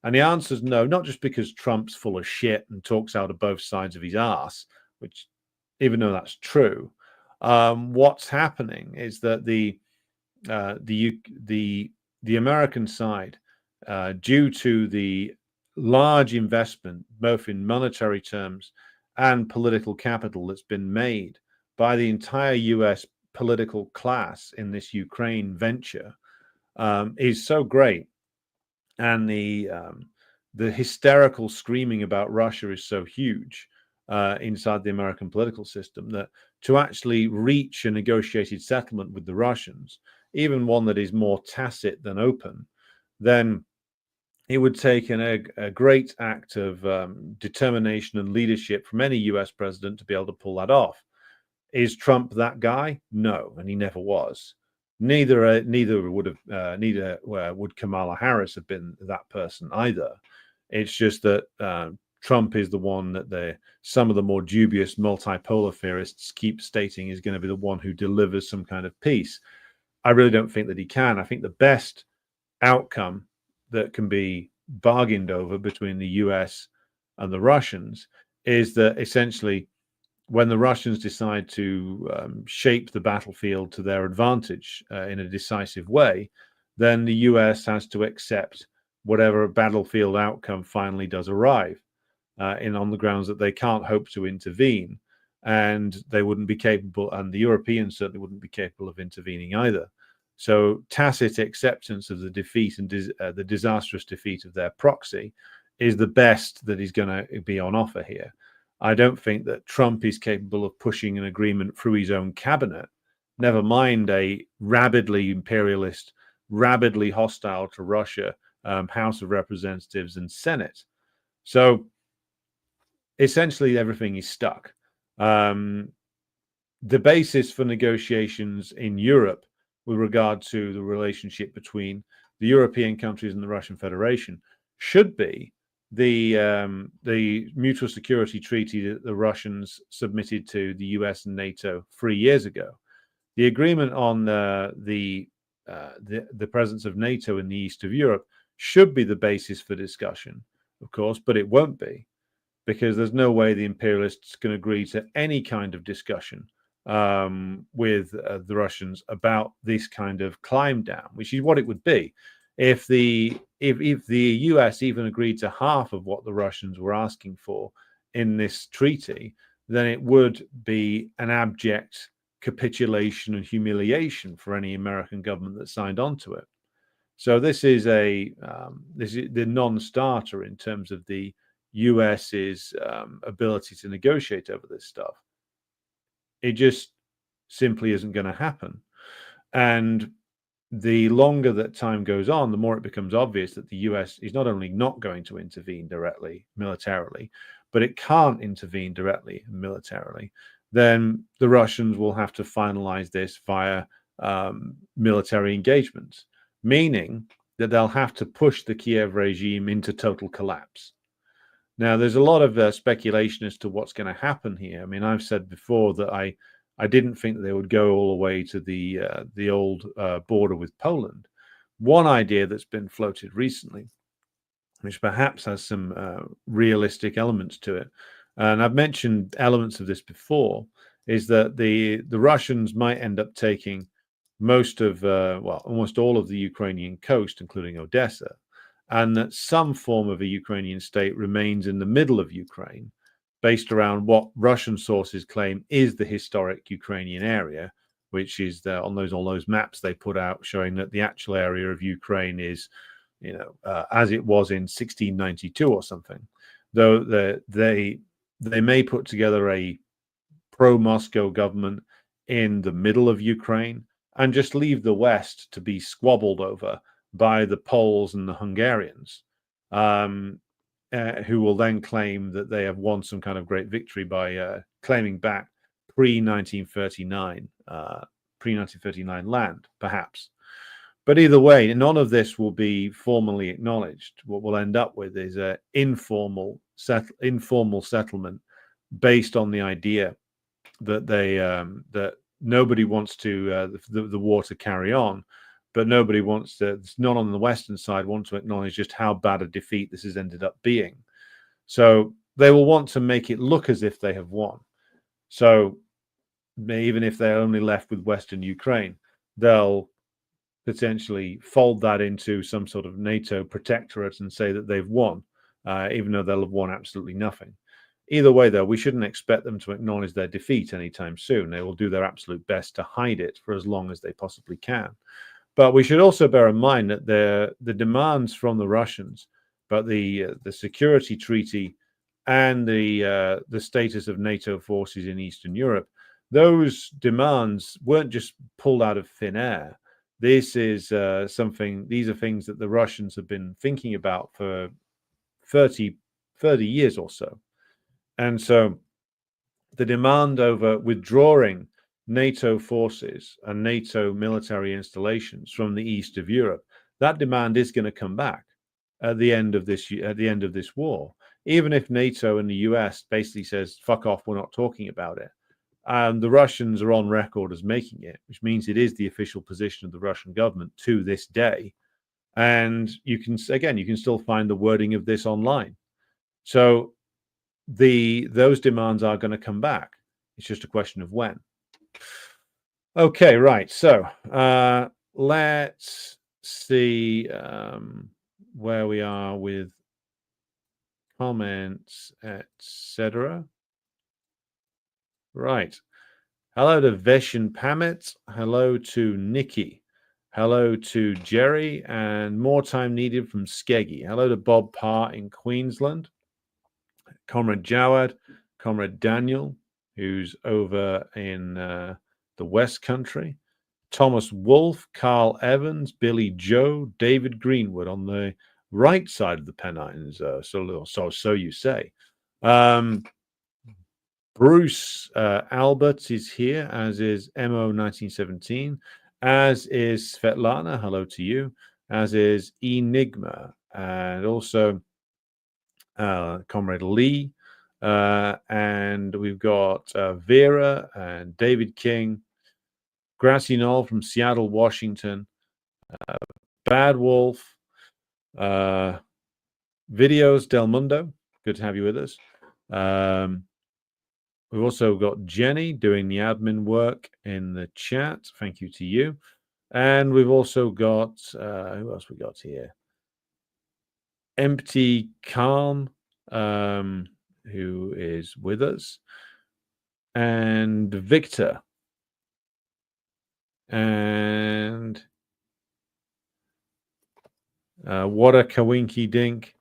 And the answer is no, not just because Trump's full of shit and talks out of both sides of his ass, which, even though that's true, what's happening is that the American side, due to the large investment, both in monetary terms and political capital, that's been made by the entire U.S. political class in this Ukraine venture, is so great, and the hysterical screaming about Russia is so huge inside the American political system, that to actually reach a negotiated settlement with the Russians, even one that is more tacit than open, then it would take a great act of determination and leadership from any US president to be able to pull that off. Is Trump that guy? No, and he never was. Neither would Kamala Harris have been that person either. It's just that Trump is the one that some of the more dubious multipolar theorists keep stating is going to be the one who delivers some kind of peace. I really don't think that he can. I think the best outcome that can be bargained over between the US and the Russians is that essentially, when the Russians decide to shape the battlefield to their advantage in a decisive way, then the US has to accept whatever battlefield outcome finally does arrive, on the grounds that they can't hope to intervene, and they wouldn't be capable, and the Europeans certainly wouldn't be capable of intervening either. So tacit acceptance of the defeat and the disastrous defeat of their proxy is the best that is going to be on offer here. I don't think that Trump is capable of pushing an agreement through his own cabinet, never mind a rabidly imperialist, rabidly hostile to Russia House of Representatives and Senate. So essentially everything is stuck. The basis for negotiations in Europe with regard to the relationship between the European countries and the Russian Federation should be the mutual security treaty that the Russians submitted to the US and NATO 3 years ago. The agreement on the presence of NATO in the east of Europe should be the basis for discussion, of course, but it won't be, because there's no way the imperialists can agree to any kind of discussion with the Russians about this kind of climb down, which is what it would be. If the US even agreed to half of what the Russians were asking for in this treaty, then it would be an abject capitulation and humiliation for any American government that signed on to it. So this is the non-starter in terms of the US's ability to negotiate over this stuff. It just simply isn't going to happen. And the longer that time goes on, the more it becomes obvious that the US is not only not going to intervene directly militarily, but it can't intervene directly militarily. Then the Russians will have to finalize this via military engagements, meaning that they'll have to push the Kiev regime into total collapse. Now, there's a lot of speculation as to what's going to happen here. I mean, I've said before that I didn't think that they would go all the way to the old border with Poland. One idea that's been floated recently, which perhaps has some realistic elements to it, and I've mentioned elements of this before, is that the Russians might end up taking most of, almost all of the Ukrainian coast, including Odessa, and that some form of a Ukrainian state remains in the middle of Ukraine, based around what Russian sources claim is the historic Ukrainian area, which is on all those maps they put out, showing that the actual area of Ukraine is, as it was in 1692 or something. Though they may put together a pro-Moscow government in the middle of Ukraine and just leave the West to be squabbled over by the Poles and the Hungarians, who will then claim that they have won some kind of great victory by claiming back pre-1939 land, perhaps. But either way, none of this will be formally acknowledged. What we'll end up with is an informal settlement based on the idea that that nobody wants to the war to carry on, but nobody wants to. None on the Western side want to acknowledge just how bad a defeat this has ended up being. So they will want to make it look as if they have won. So even if they're only left with Western Ukraine, they'll potentially fold that into some sort of NATO protectorate and say that they've won, even though they'll have won absolutely nothing. Either way, though, we shouldn't expect them to acknowledge their defeat anytime soon. They will do their absolute best to hide it for as long as they possibly can. But we should also bear in mind that the demands from the Russians, but the security treaty and the status of NATO forces in Eastern Europe, those demands weren't just pulled out of thin air. This is these are things that the Russians have been thinking about for 30 years or so. And so the demand over withdrawing NATO forces and NATO military installations from the east of Europe, that demand is going to come back at the end of this war. Even if NATO and the US basically says, fuck off, we're not talking about it. The Russians are on record as making it, which means it is the official position of the Russian government to this day. And you can still find the wording of this online. So those demands are going to come back. It's just a question of when. Okay, right. So let's see where we are with comments, etc. Right. Hello to Veshin Pamit. Hello to Nikki. Hello to Jerry, and more time needed from Skeggy. Hello to Bob Parr in Queensland. Comrade Jawad, Comrade Daniel, who's over in the West Country. Thomas Wolfe, Carl Evans, Billy Joe, David Greenwood on the right side of the Pennines. So you say. Bruce Albert is here, as is MO1917, as is Svetlana. Hello to you. As is Enigma, and also Comrade Lee, and we've got Vera and David King, Grassy Knoll from Seattle, Washington, Bad Wolf, Videos Del Mundo. Good to have you with us. We've also got Jenny doing the admin work in the chat. Thank you to you. And we've also got, who else we got here? Empty Calm, who is with us. And Victor. And what a Kawinky Dink.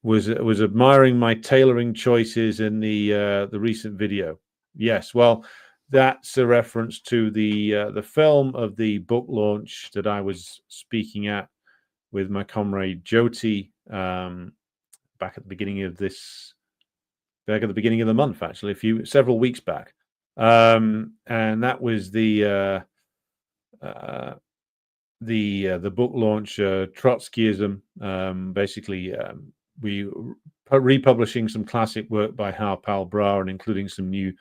Was admiring my tailoring choices in the recent video. Yes, well, that's a reference to the film of the book launch that I was speaking at with my comrade Jyoti back at the beginning of the month, actually, several weeks back, and that was the book launch, Trotskyism. Basically, we republishing some classic work by Harpal Brar and including some new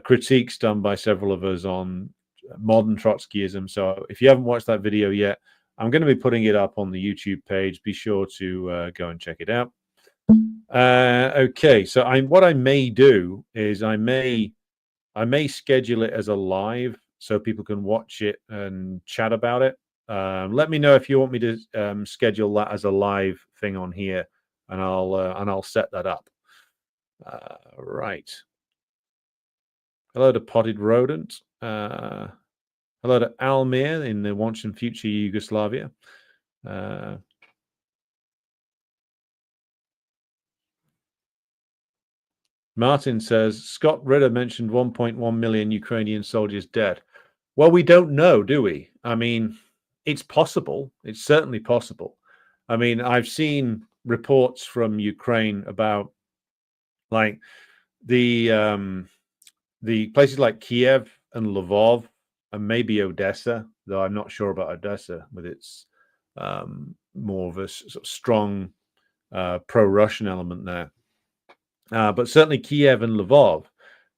critiques done by several of us on modern Trotskyism. So if you haven't watched that video yet, I'm going to be putting it up on the YouTube page. Be sure to go and check it out. Okay, so what I may do is I may schedule it as a live so people can watch it and chat about it. Let me know if you want me to schedule that as a live thing on here, and I'll set that up. Right. Hello to Potted Rodent. Hello to Almir in the once and future Yugoslavia. Martin says Scott Ritter mentioned 1.1 million Ukrainian soldiers dead. Well, we don't know, do we? I mean, it's possible. It's certainly possible. I mean, I've seen reports from Ukraine about like the places like Kiev and Lvov and maybe Odessa, though I'm not sure about Odessa with its more of a sort of strong pro-Russian element there. But certainly Kiev and Lvov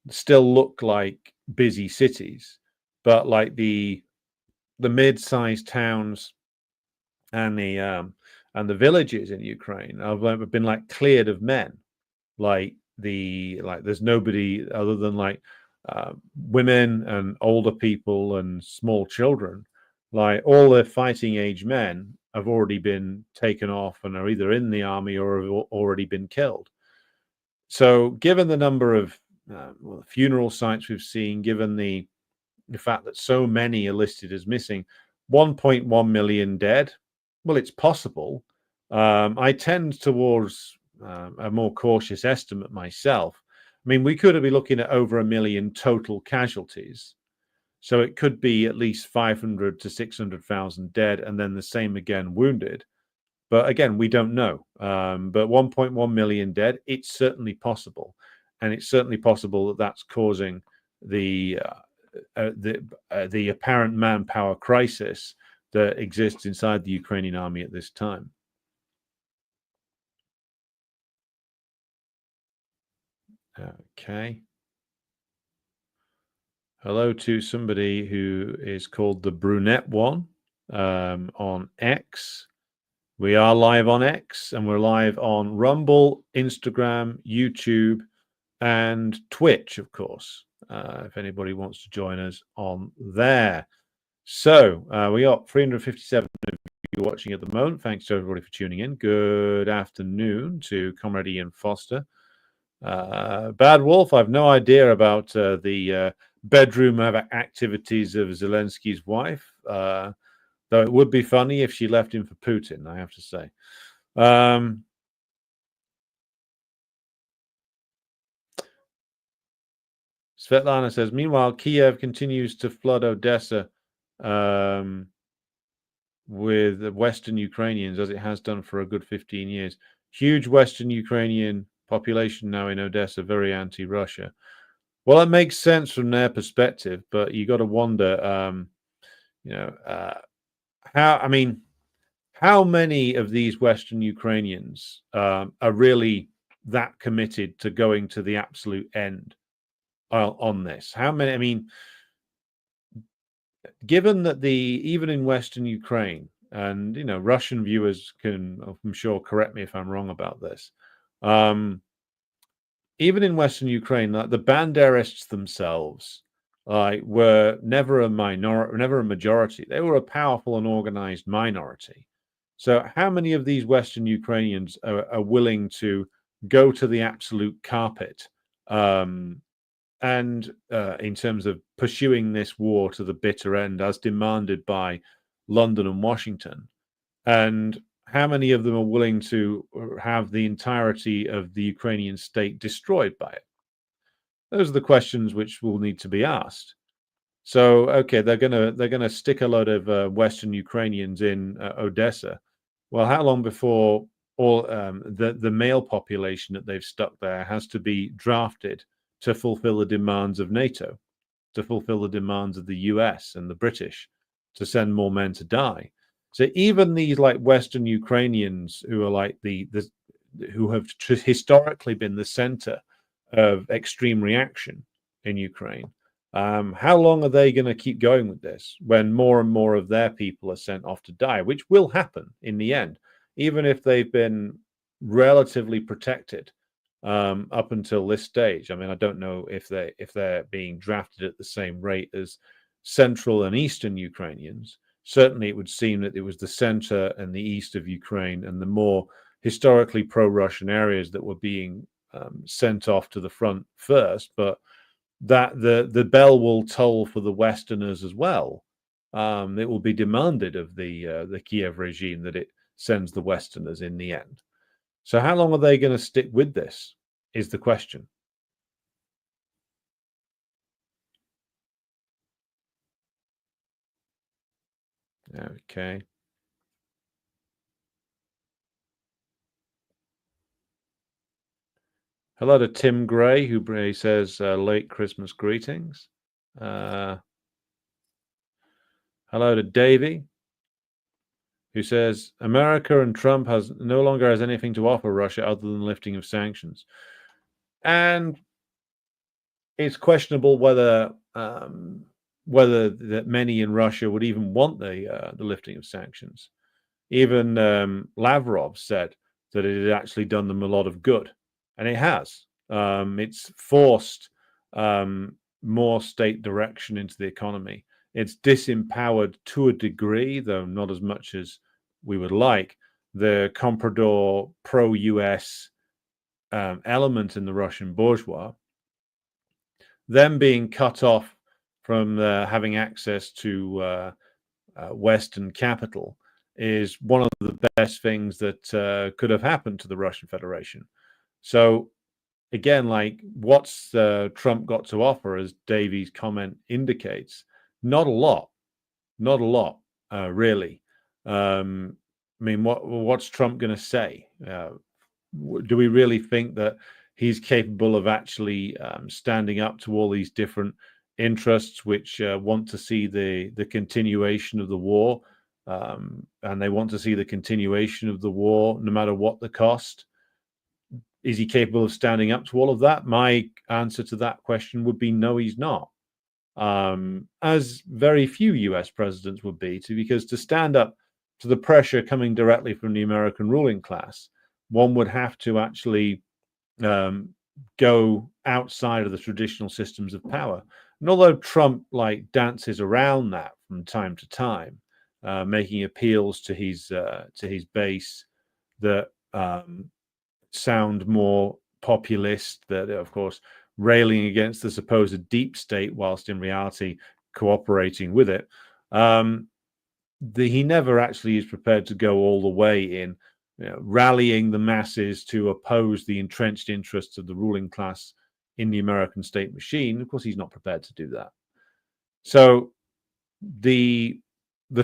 still look like busy cities, but like the mid-sized towns and the villages in Ukraine have been like cleared of men. Like there's nobody other than like women and older people and small children. Like all the fighting age men have already been taken off and are either in the army or have already been killed. So, given the number of funeral sites we've seen, given the fact that so many are listed as missing, 1.1 million dead. Well, it's possible. I tend towards a more cautious estimate myself. I mean, we could be looking at over 1 million total casualties. So it could be at least 500 to 600,000 dead, and then the same again wounded. But again, we don't know. But 1.1 million dead, it's certainly possible. And it's certainly possible that that's causing the apparent manpower crisis that exists inside the Ukrainian army at this time. Okay. Hello to somebody who is called the Brunette One on X. We are live on X, and we're live on Rumble, Instagram, YouTube, and Twitch, of course, if anybody wants to join us on there. So we got 357 of you watching at the moment. Thanks to everybody for tuning in. Good afternoon to Comrade Ian Foster. Bad Wolf, I've no idea about the bedroom activities of Zelensky's wife, though it would be funny if she left him for Putin, I have to say. Svetlana says, meanwhile, Kiev continues to flood Odessa with Western Ukrainians, as it has done for a good 15 years. Huge Western Ukrainian population now in Odessa, very anti-Russia. Well, it makes sense from their perspective, but you got to wonder, how many of these Western Ukrainians are really that committed to going to the absolute end on this? How many? I mean, given that even in Western Ukraine, and Russian viewers can, I'm sure, correct me if I'm wrong about this. Even in Western Ukraine, like the Banderists themselves, were never a majority. They were a powerful and organized minority. So, how many of these Western Ukrainians are willing to go to the absolute carpet? And in terms of pursuing this war to the bitter end, as demanded by London and Washington, and how many of them are willing to have the entirety of the Ukrainian state destroyed by it? Those are the questions which will need to be asked. So, okay, they're gonna stick a load of Western Ukrainians in Odessa. Well, how long before all the male population that they've stuck there has to be drafted to fulfill the demands of NATO, to fulfill the demands of the US and the British, to send more men to die? So even these like Western Ukrainians who are like the who have historically been the center of extreme reaction in Ukraine. How long are they going to keep going with this when more and more of their people are sent off to die, which will happen in the end, even if they've been relatively protected up until this stage? I mean, I don't know if they're being drafted at the same rate as Central and Eastern Ukrainians. Certainly, it would seem that it was the center and the east of Ukraine and the more historically pro-Russian areas that were being sent off to the front first, but that the bell will toll for the Westerners as well. It will be demanded of the Kiev regime that it sends the Westerners in the end. So how long are they going to stick with this is the question. Okay. Hello to Tim Gray, who says late Christmas greetings. Hello to Davey, who says America and Trump no longer has anything to offer Russia other than lifting of sanctions. And it's questionable whether that many in Russia would even want the lifting of sanctions. Even Lavrov said that it had actually done them a lot of good, and it has. It's forced more state direction into the economy. It's disempowered to a degree, though not as much as we would like, the comprador pro-US element in the Russian bourgeois. Them being cut off from having access to Western capital is one of the best things that could have happened to the Russian Federation. So again, like what's Trump got to offer, as Davies' comment indicates? Not a lot, really. I mean, what's Trump going to say? Do we really think that he's capable of actually standing up to all these different interests which want to see the continuation of the war, and they want to see the continuation of the war no matter what the cost? Is he capable of standing up to all of that? My answer to that question would be no, he's not. As very few US presidents would be, because to stand up to the pressure coming directly from the American ruling class, one would have to actually go outside of the traditional systems of power. And although Trump like dances around that from time to time, making appeals to his base that sound more populist, that of course railing against the supposed deep state whilst in reality cooperating with it, he never actually is prepared to go all the way in rallying the masses to oppose the entrenched interests of the ruling class in the American state machine. Of course, he's not prepared to do that. So the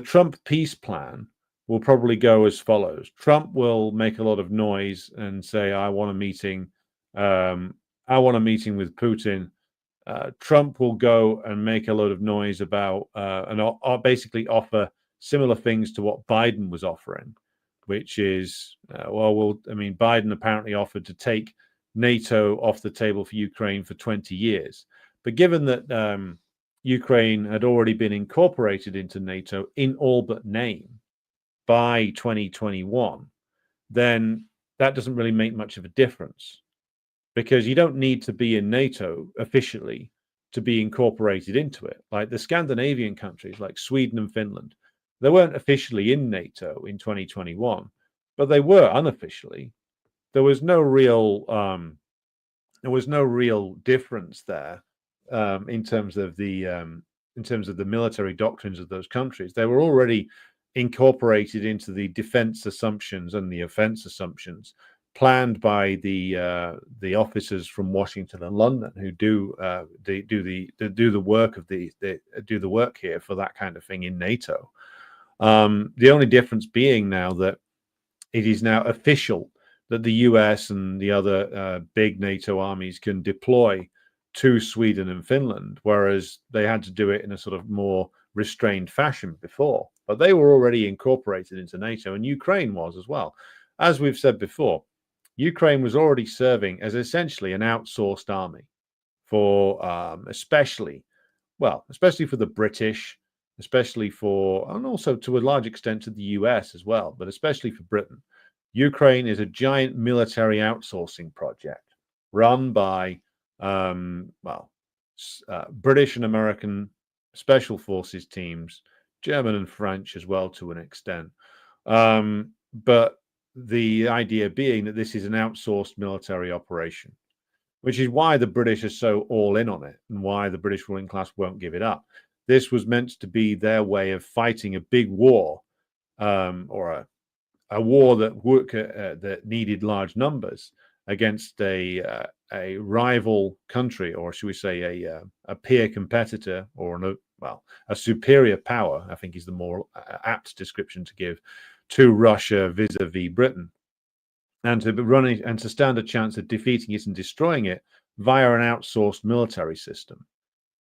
Trump peace plan will probably go as follows. Trump will make a lot of noise and say, I want a meeting. I want a meeting with Putin. Trump will go and make a lot of noise about and basically offer similar things to what Biden was offering, which is, Biden apparently offered to take NATO off the table for Ukraine for 20 years. But given that Ukraine had already been incorporated into NATO in all but name by 2021, then that doesn't really make much of a difference, because you don't need to be in NATO officially to be incorporated into it. Like the Scandinavian countries, like Sweden and Finland, they weren't officially in NATO in 2021, but they were unofficially. There was no real difference there in terms of the military doctrines of those countries. They were already incorporated into the defense assumptions and the offense assumptions planned by the officers from Washington and London who do the work of do the work here for that kind of thing in NATO. The only difference being now that it is now official that the US and the other big NATO armies can deploy to Sweden and Finland, whereas they had to do it in a sort of more restrained fashion before. But they were already incorporated into NATO, and Ukraine was as well. As we've said before, Ukraine was already serving as essentially an outsourced army for especially for the British, especially for, and also to a large extent to the US as well, but especially for Britain. Ukraine is a giant military outsourcing project run by British and American special forces teams, German and French as well to an extent. But the idea being that this is an outsourced military operation, which is why the British are so all in on it and why the British ruling class won't give it up. This was meant to be their way of fighting a big war, or a war that needed large numbers against a rival country, or should we say a peer competitor, or a superior power, I think is the more apt description to give to Russia vis-a-vis Britain, and to stand a chance of defeating it and destroying it via an outsourced military system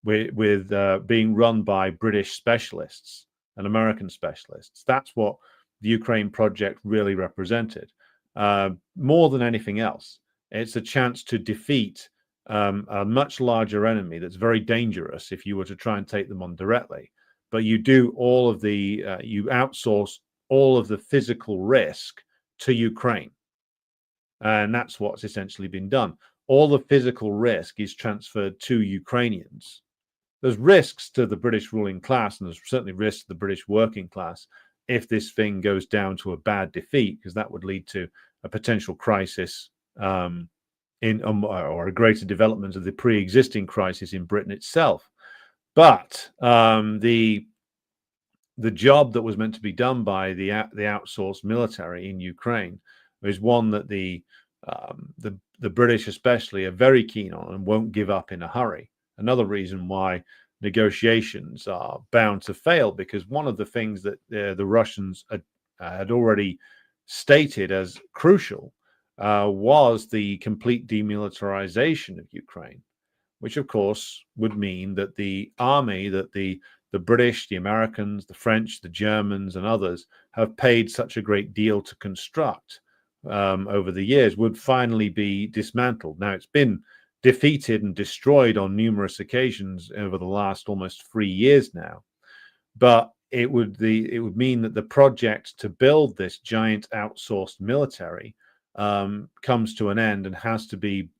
with being run by British specialists and American specialists. That's what the Ukraine project really represented. More than anything else, it's a chance to defeat a much larger enemy that's very dangerous if you were to try and take them on directly. But you do all of the, you outsource all of the physical risk to Ukraine. And that's what's essentially been done. All the physical risk is transferred to Ukrainians. There's risks to the British ruling class, and there's certainly risks to the British working class if this thing goes down to a bad defeat, because that would lead to a potential crisis or a greater development of the pre-existing crisis in Britain itself. But the job that was meant to be done by the outsourced military in Ukraine is one that the British especially are very keen on and won't give up in a hurry. Another reason why negotiations are bound to fail, because one of the things that the Russians had already stated as crucial was the complete demilitarization of Ukraine, which of course would mean that the army that the British, the Americans, the French, the Germans, and others have paid such a great deal to construct over the years would finally be dismantled. Now, it's been defeated and destroyed on numerous occasions over the last almost 3 years now, but it would mean that the project to build this giant outsourced military comes to an end and has to be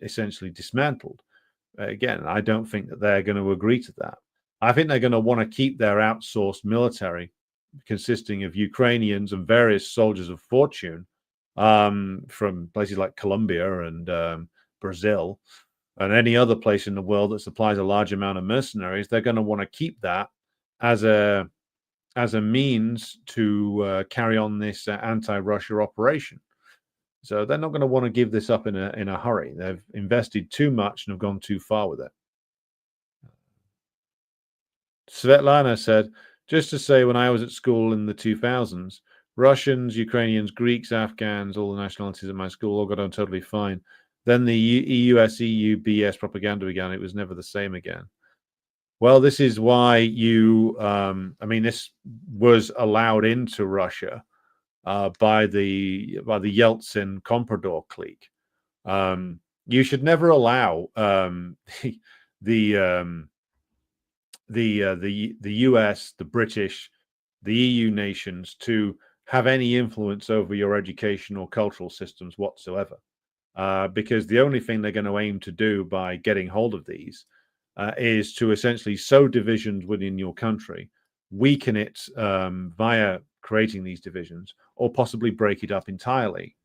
essentially dismantled. Again, I don't think that they're going to agree to that. I think they're going to want to keep their outsourced military, consisting of Ukrainians and various soldiers of fortune from places like Colombia and Brazil and any other place in the world that supplies a large amount of mercenaries. They're going to want to keep that as a means to carry on this anti-Russia operation. So they're not going to want to give this up in a hurry. They've invested too much and have gone too far with it. Svetlana said, just to say, when I was at school in the 2000s, Russians, Ukrainians, Greeks, Afghans, all the nationalities at my school all got on totally fine. Then the EU BS propaganda began. It was never the same again. Well, this is why this was allowed into Russia by the Yeltsin Comprador clique. You should never allow the US, the British, the EU nations to have any influence over your education or cultural systems whatsoever, because the only thing they're going to aim to do by getting hold of these is to essentially sow divisions within your country, weaken it via creating these divisions, or possibly break it up entirely.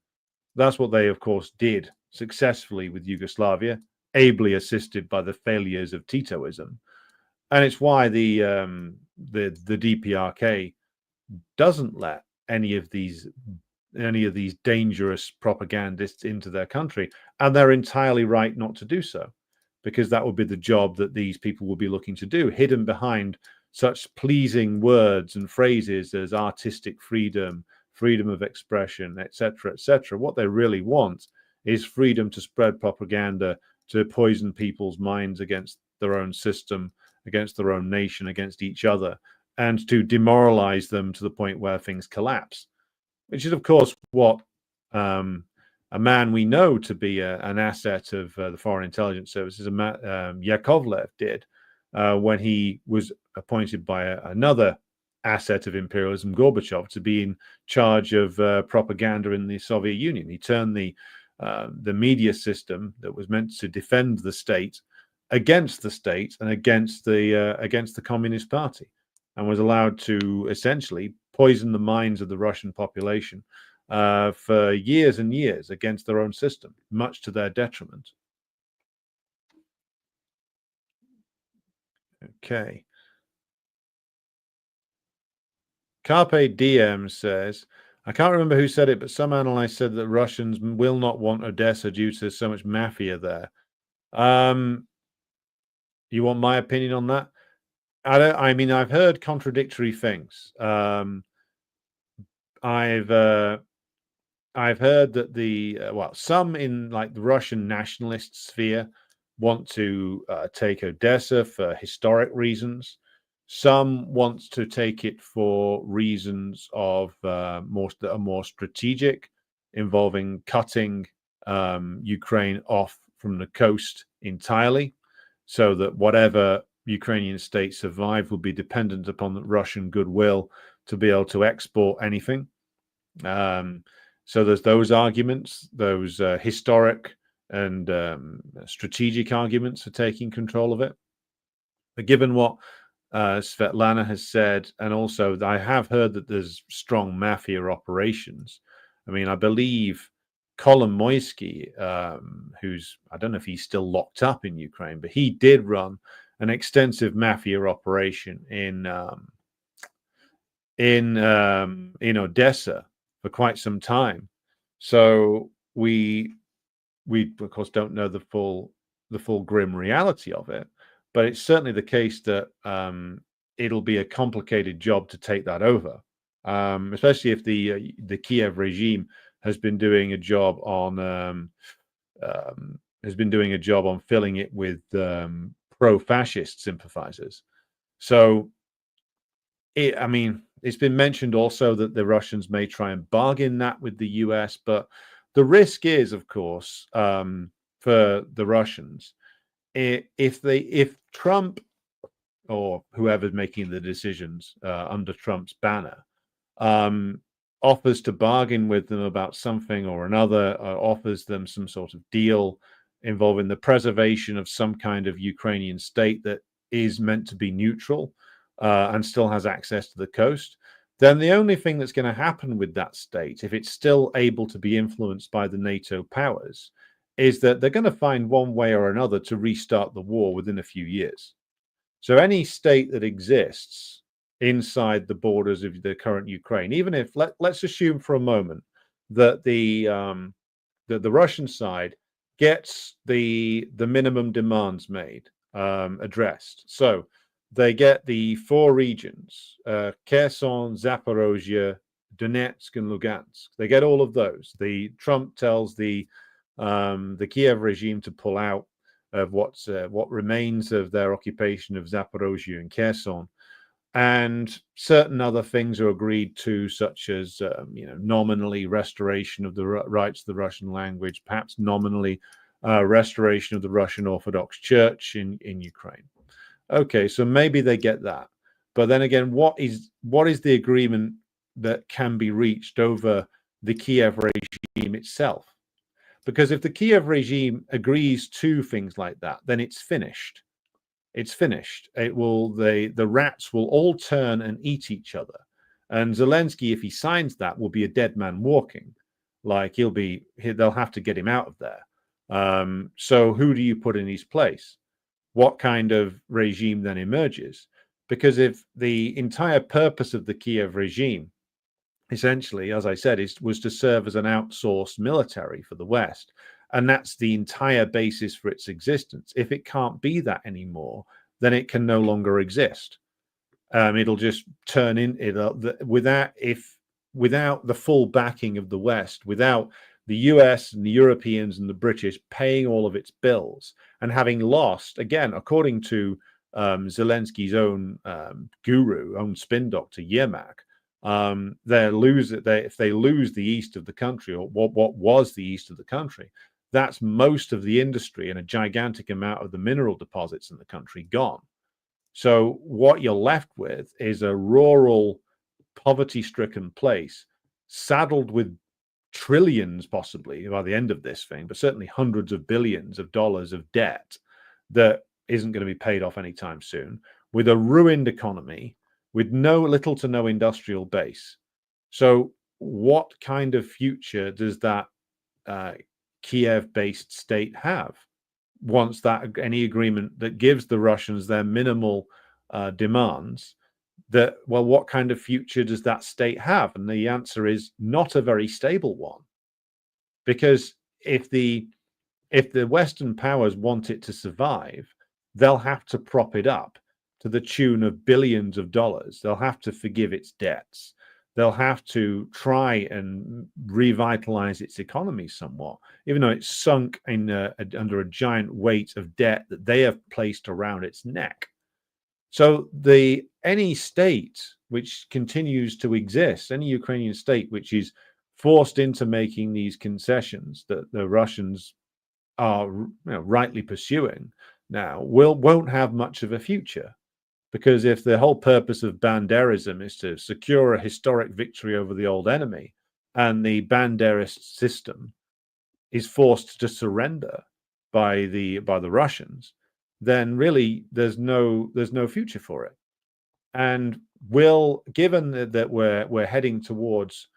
That's what they, of course, did successfully with Yugoslavia, ably assisted by the failures of Titoism. And it's why the DPRK doesn't let any of these any of these dangerous propagandists into their country, and they're entirely right not to do so, because that would be the job that these people would be looking to do, hidden behind such pleasing words and phrases as artistic freedom, freedom of expression, etc., etc. What they really want is freedom to spread propaganda, to poison people's minds against their own system, against their own nation, against each other, and to demoralize them to the point where things collapse, which is, of course, what a man we know to be an asset of the Foreign Intelligence Services, Yakovlev, did when he was appointed by another asset of imperialism, Gorbachev, to be in charge of propaganda in the Soviet Union. He turned the media system that was meant to defend the state against the state and against the Communist Party, and was allowed to essentially poison the minds of the Russian population for years and years against their own system, much to their detriment. Okay. Carpe Diem says, I can't remember who said it, but some analyst said that Russians will not want Odessa due to so much mafia there. You want my opinion on that? I mean, I've heard contradictory things. I've heard that some in like the Russian nationalist sphere want to take Odessa for historic reasons. Some want to take it for reasons of more strategic, involving cutting Ukraine off from the coast entirely, so that whatever Ukrainian state survived would be dependent upon the Russian goodwill to be able to export anything. So there's those arguments, those historic and strategic arguments for taking control of it. But given what Svetlana has said, and also I have heard that there's strong mafia operations. I mean, I believe Kolomoisky, who's, I don't know if he's still locked up in Ukraine, but he did run an extensive mafia operation in Odessa for quite some time. So we of course don't know the full grim reality of it, but it's certainly the case that it'll be a complicated job to take that over, especially if the Kiev regime has been doing a job on filling it with pro-fascist sympathizers. So, it's been mentioned also that the Russians may try and bargain that with the US, but the risk is, of course, for the Russians, if Trump or whoever's making the decisions under Trump's banner offers to bargain with them about something or another, offers them some sort of deal involving the preservation of some kind of Ukrainian state that is meant to be neutral and still has access to the coast, then the only thing that's going to happen with that state, if it's still able to be influenced by the NATO powers, is that they're going to find one way or another to restart the war within a few years. So any state that exists inside the borders of the current Ukraine, even if let's assume for a moment that the Russian side gets the minimum demands made addressed. So they get the four regions, Kherson, Zaporozhye, Donetsk, and Lugansk. They get all of those. Trump tells the Kiev regime to pull out of what remains of their occupation of Zaporozhye and Kherson, and certain other things are agreed to, such as nominally restoration of the rights of the Russian language, perhaps nominally restoration of the Russian Orthodox Church in Ukraine. Okay, so maybe they get that, but then again, what is the agreement that can be reached over the Kiev regime itself? Because if the Kiev regime agrees to things like that, then it's finished. It's finished. The rats will all turn and eat each other, and Zelensky, if he signs that, will be a dead man walking. Like they'll have to get him out of there. So who do you put in his place? What kind of regime then emerges? Because if the entire purpose of the Kiev regime essentially, as I said, was to serve as an outsourced military for the West. And that's the entire basis for its existence. If it can't be that anymore, then it can no longer exist. It'll just turn in without the full backing of the West, without the US and the Europeans and the British paying all of its bills, and having lost, again, according to Zelensky's own own spin doctor, Yermak, if they lose the east of the country, or what was the east of the country, that's most of the industry and a gigantic amount of the mineral deposits in the country gone. So what you're left with is a rural, poverty-stricken place, saddled with trillions, possibly by the end of this thing, but certainly hundreds of billions of dollars of debt that isn't going to be paid off anytime soon, with a ruined economy, with little to no industrial base. So what kind of future does that Kiev-based state have once that any agreement that gives the Russians their minimal demands? What kind of future does that state have? And the answer is not a very stable one, because if the Western powers want it to survive, they'll have to prop it up to the tune of billions of dollars. They'll have to forgive its debts. They'll have to try and revitalize its economy somewhat, even though it's sunk under a giant weight of debt that they have placed around its neck. So any state which continues to exist, any Ukrainian state which is forced into making these concessions that the Russians are rightly pursuing now, won't have much of a future. Because if the whole purpose of Banderism is to secure a historic victory over the old enemy, and the Banderist system is forced to surrender by the Russians, then really there's no future for it. And given that we're heading towards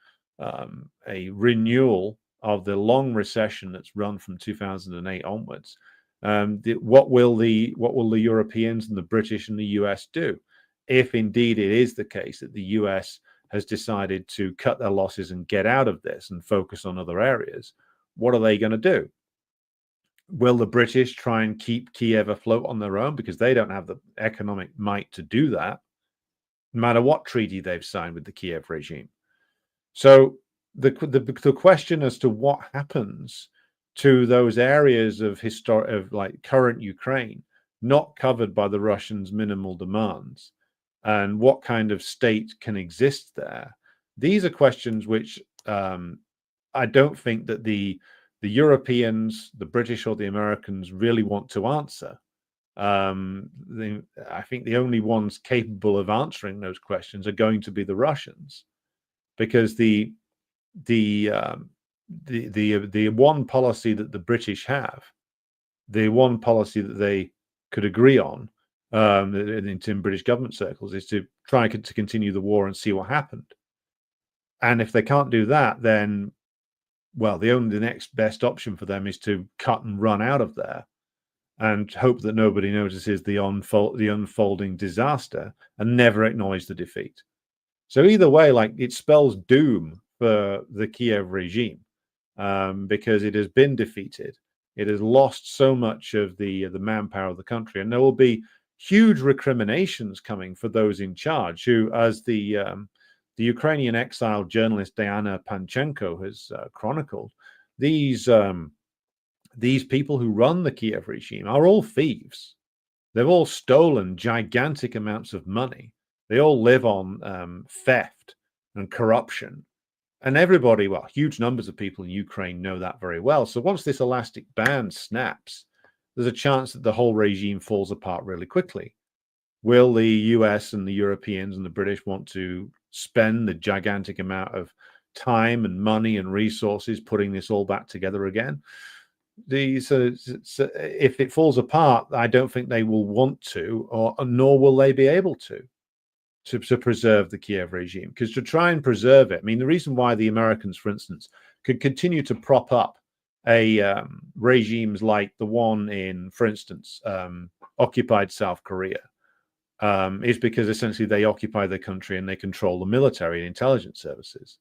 a renewal of the long recession that's run from 2008 onwards, what will the Europeans and the British and the US do if indeed it is the case that the US has decided to cut their losses and get out of this and focus on other areas? What are they going to do? Will the British try and keep Kiev afloat on their own because they don't have the economic might to do that, no matter what treaty they've signed with the Kiev regime? So the question as to what happens to those areas of current Ukraine not covered by the Russians' minimal demands, and what kind of state can exist there, these are questions which I don't think that the Europeans, the British or the Americans really want to answer. I think the only ones capable of answering those questions are going to be the Russians, because the one policy that the British have, the one policy that they could agree on in British government circles, is to try to continue the war and see what happened. And if they can't do that, then, well, the next best option for them is to cut and run out of there and hope that nobody notices the unfolding disaster and never acknowledge the defeat. So either way, it spells doom for the Kiev regime, because it has been defeated. It has lost so much of the manpower of the country, and there will be huge recriminations coming for those in charge, who, as the Ukrainian exiled journalist Diana Panchenko has chronicled, these people who run the Kiev regime are all thieves. They've all stolen gigantic amounts of money. They all live on theft and corruption. And everybody, huge numbers of people in Ukraine know that very well. So once this elastic band snaps, there's a chance that the whole regime falls apart really quickly. Will the US and the Europeans and the British want to spend the gigantic amount of time and money and resources putting this all back together again? So if it falls apart, I don't think they will want to, nor will they be able to preserve the Kiev regime. Because to try and preserve it, I mean, the reason why the Americans, for instance, could continue to prop up regimes like the one in, for instance, occupied South Korea, is because essentially they occupy the country and they control the military and intelligence services.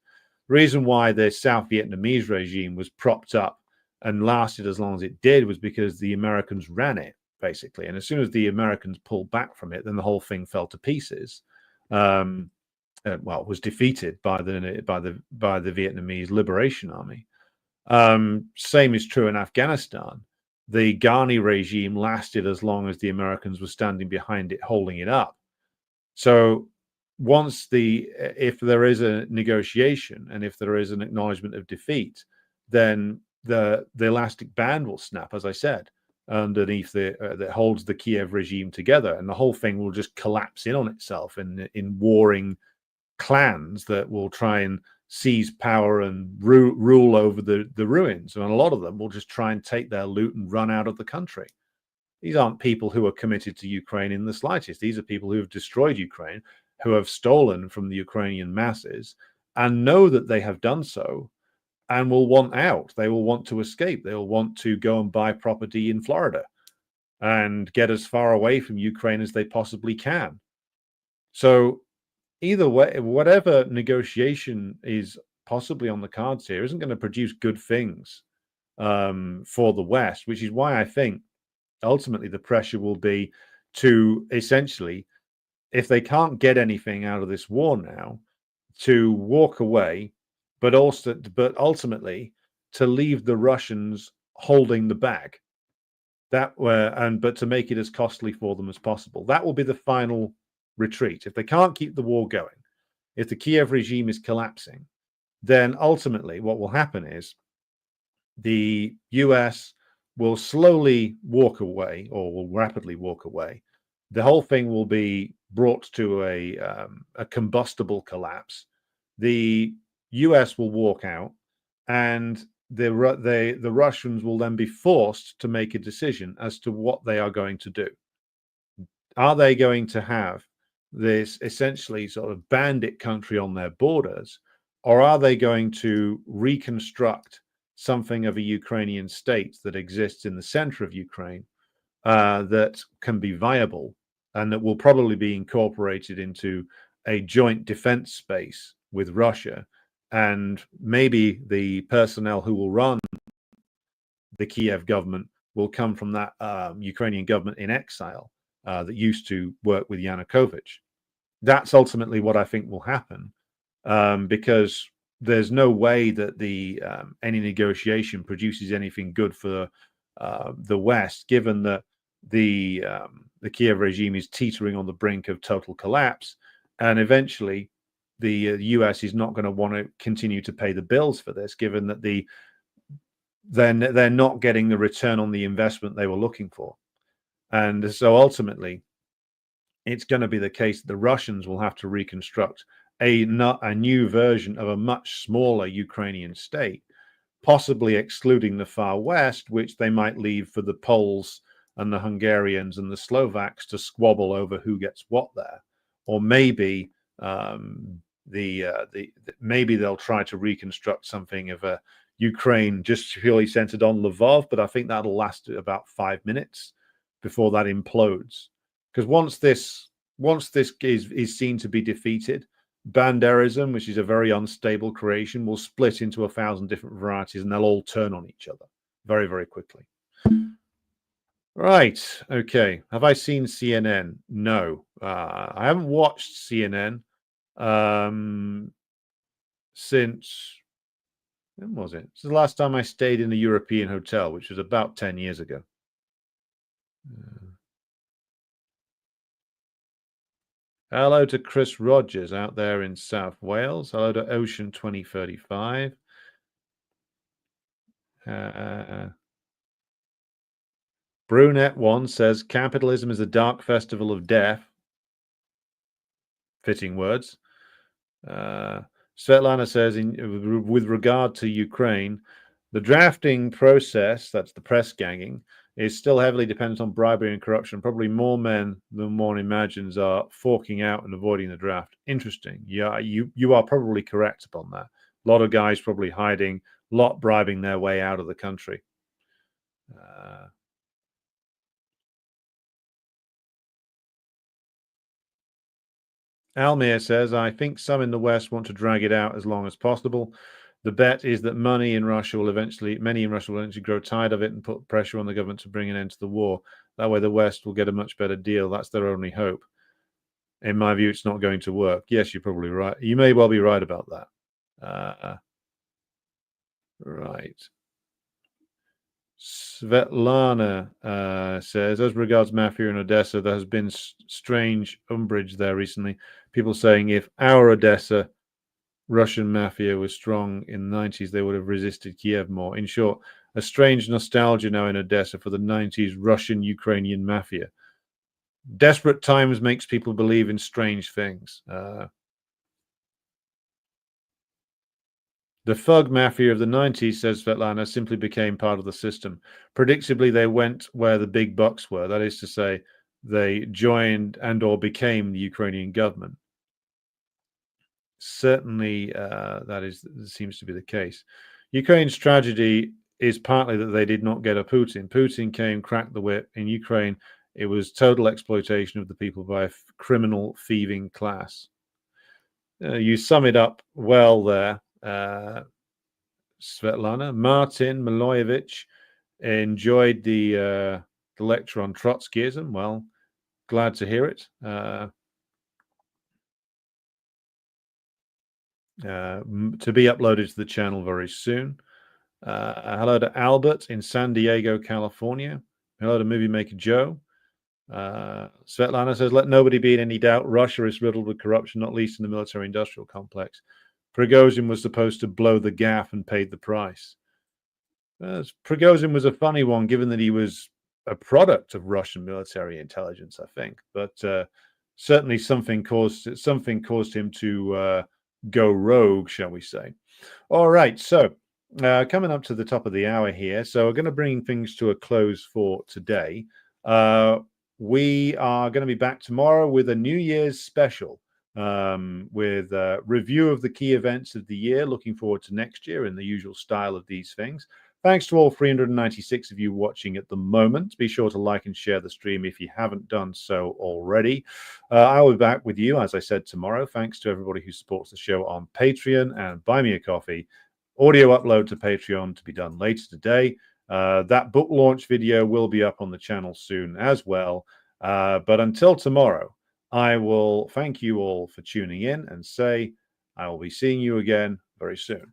reason why the South Vietnamese regime was propped up and lasted as long as it did was because the Americans ran it, basically. And as soon as the Americans pulled back from it, then the whole thing fell to pieces. Was defeated by the Vietnamese Liberation Army. Same is true in Afghanistan. The Ghani regime lasted as long as the Americans were standing behind it, holding it up. So if there is a negotiation and if there is an acknowledgement of defeat, then the elastic band will snap, as I said, underneath that holds the Kiev regime together, and the whole thing will just collapse in on itself in warring clans that will try and seize power and rule over the ruins. And a lot of them will just try and take their loot and run out of the country. These aren't people who are committed to Ukraine in the slightest. These are people who have destroyed Ukraine, who have stolen from the Ukrainian masses and know that they have done so and will want out. They will want to escape. They will want to go and buy property in Florida and get as far away from Ukraine as they possibly can. So either way, whatever negotiation is possibly on the cards here isn't going to produce good things for the West, which is why I think ultimately the pressure will be to essentially, if they can't get anything out of this war now, to walk away, but ultimately to leave the Russians holding the bag. But to make it as costly for them as possible. That will be the final retreat. If they can't keep the war going, if the Kiev regime is collapsing, then ultimately what will happen is the US will slowly walk away, or will rapidly walk away. The whole thing will be brought to a combustible collapse. The US will walk out, and the Russians will then be forced to make a decision as to what they are going to do. Are they going to have this essentially sort of bandit country on their borders, or are they going to reconstruct something of a Ukrainian state that exists in the center of Ukraine that can be viable and that will probably be incorporated into a joint defense space with Russia? And maybe the personnel who will run the Kiev government will come from that Ukrainian government in exile that used to work with Yanukovych. That's ultimately what I think will happen, because there's no way that any negotiation produces anything good for the West, given that the Kiev regime is teetering on the brink of total collapse, and eventually the US is not going to want to continue to pay the bills for this, given that they're not getting the return on the investment they were looking for. And so ultimately, it's going to be the case that the Russians will have to reconstruct a new version of a much smaller Ukrainian state, possibly excluding the far west, which they might leave for the Poles and the Hungarians and the Slovaks to squabble over who gets what there. Or maybe maybe they'll try to reconstruct something of a Ukraine just purely centered on Lvov, but I think that'll last about 5 minutes before that implodes. Because once this is seen to be defeated, Banderism, which is a very unstable creation, will split into 1,000 different varieties, and they'll all turn on each other very, very quickly. Right. Okay. Have I seen CNN? No. I haven't watched CNN since, when was it? It's the last time I stayed in a European hotel, which was about 10 years ago. Hello to Chris Rogers out there in South Wales. Hello to Ocean 2035. Brunette One says capitalism is a dark festival of death. Fitting words. Svetlana says, with regard to Ukraine, the drafting process, that's the press ganging, is still heavily dependent on bribery and corruption. Probably more men than one imagines are forking out and avoiding the draft. Interesting. Yeah, you are probably correct upon that. A lot of guys probably hiding, a lot bribing their way out of the country. Almir says, I think some in the West want to drag it out as long as possible. The bet is that many in Russia will eventually grow tired of it and put pressure on the government to bring an end to the war. That way the West will get a much better deal. That's their only hope. In my view, it's not going to work. Yes, you're probably right. You may well be right about that. Right. Svetlana says, as regards mafia in Odessa, there has been strange umbrage there recently. People saying if our Odessa Russian mafia was strong in the 90s, they would have resisted Kiev more. In short, a strange nostalgia now in Odessa for the 90s Russian-Ukrainian mafia. Desperate times makes people believe in strange things. The thug mafia of the 90s, says Svetlana, simply became part of the system. Predictably, they went where the big bucks were. That is to say, they joined and or became the Ukrainian government. Certainly, that seems to be the case. Ukraine's tragedy is partly that they did not get a Putin. Putin came, cracked the whip. In Ukraine, it was total exploitation of the people by a criminal, thieving class. You sum it up well there, Svetlana. Martin Milojevic enjoyed the lecture on Trotskyism. Well, glad to hear it. To be uploaded to the channel very soon. Hello to Albert in San Diego, California. Hello to Movie Maker Joe. Svetlana says, let nobody be in any doubt. Russia is riddled with corruption, not least in the military-industrial complex. Prigozhin was supposed to blow the gaff and paid the price. Prigozhin was a funny one, given that he was a product of Russian military intelligence, I think. But certainly something caused him to go rogue, shall we say. All right, so coming up to the top of the hour here, so we're going to bring things to a close for today. We are going to be back tomorrow with a New Year's special, with a review of the key events of the year. Looking forward to next year in the usual style of these things. Thanks to all 396 of you watching at the moment. Be sure to like and share the stream if you haven't done so already. I'll be back with you, as I said, tomorrow. Thanks to everybody who supports the show on Patreon and Buy Me a Coffee. Audio upload to Patreon to be done later today. That book launch video will be up on the channel soon as well. But until tomorrow, I will thank you all for tuning in and say I will be seeing you again very soon.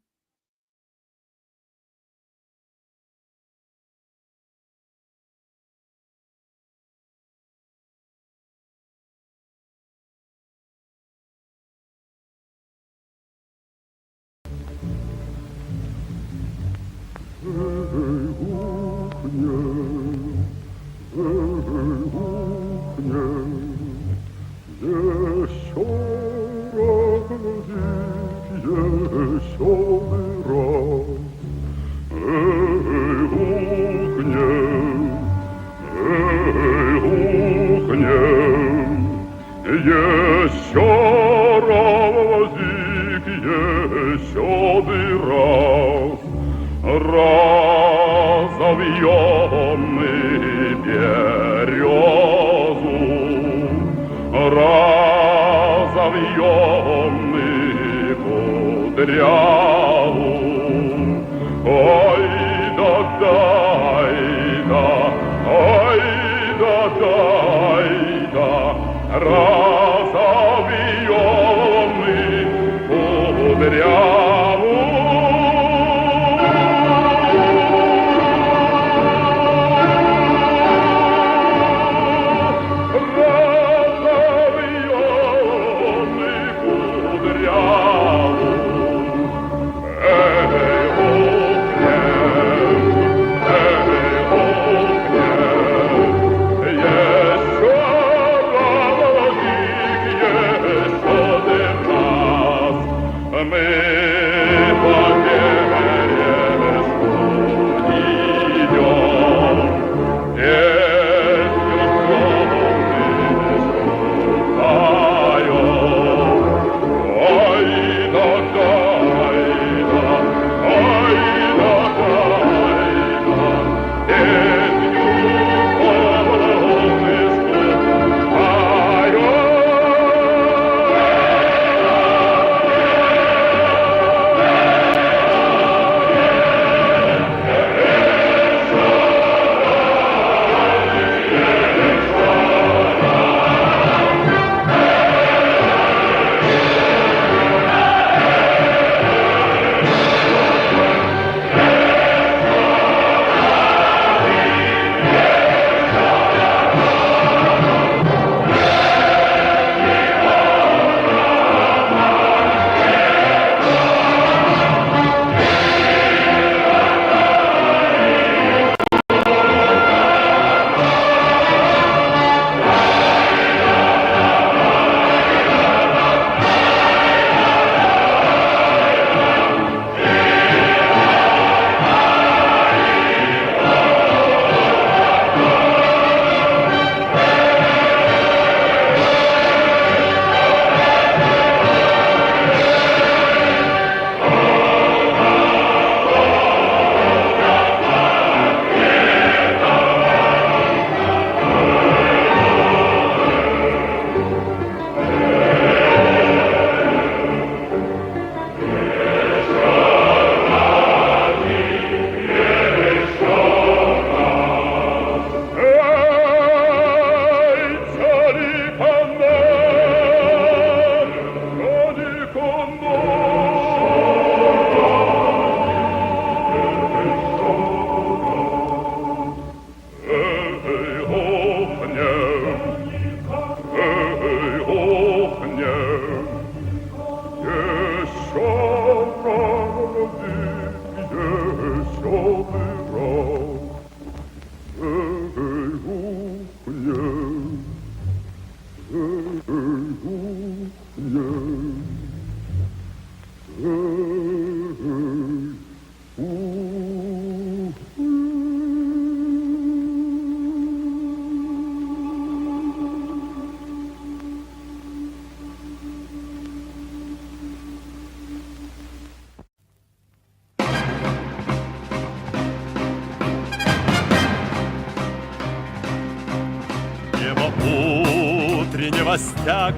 Утреннего стяг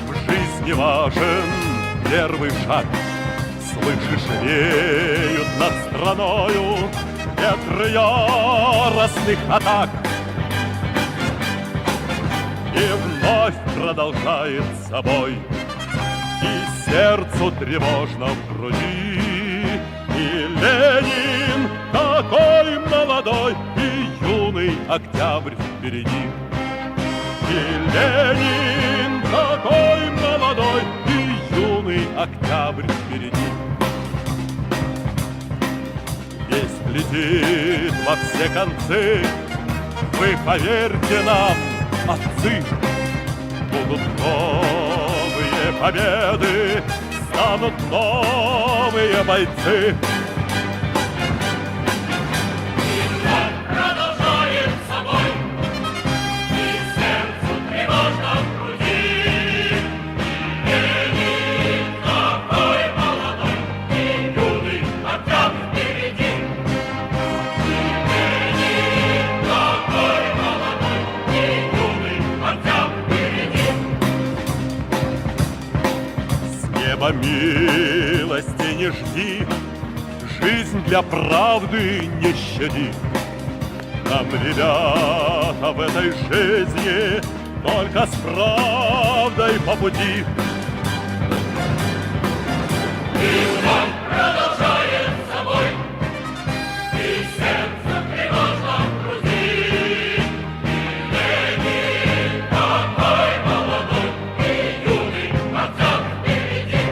в жизни важен первый шаг. Слышишь, реют над страною ветры яростных атак. И вновь продолжает собой, и сердцу тревожно в груди. И Ленин такой молодой, и юный октябрь впереди. И Ленин такой молодой, и юный октябрь впереди. Весть летит во все концы, вы поверьте нам, отцы, будут новые победы, станут новые бойцы. Милости не жди, жизнь для правды не щади. Нам, ребята, в этой жизни только с правдой по пути. И он продолжает собой, и сердце тревожно в груди. И Ленин такой молодой, и юный октябрь впереди.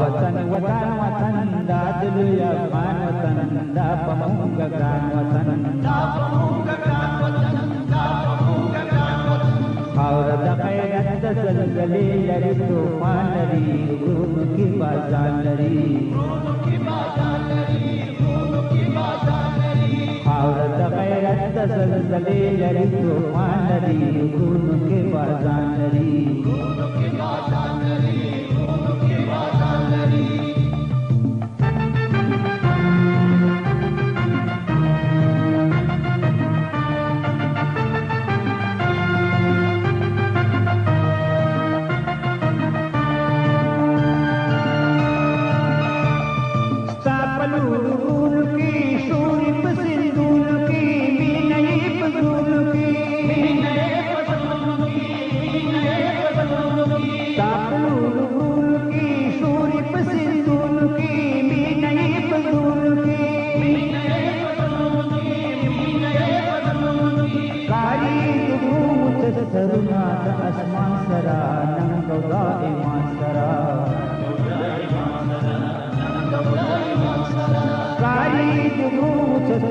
वतन वतन वतन दादल अफगान वतन दा पमूंगा grain वतन दा पमूंगा grain वतन दा पमूंगा grain वतन और दखैरत जलजले लरी तूफान लरी रूम की बाजार लरी और दखैरत जलजले लरी तूफान लरी रूम की बाजार लरी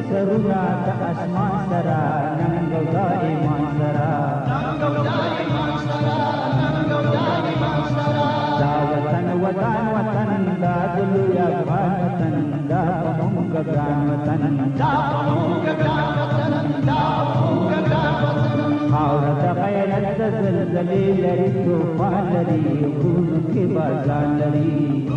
سرونات أسمان سرا ننگو دائمان سرا دا وطن وطن وطن دا دلو یا افغان وطن دا پمونگ گران وطن خاور دا غیرت دا زلزلی لری توفان لری غرونو کی بازان لری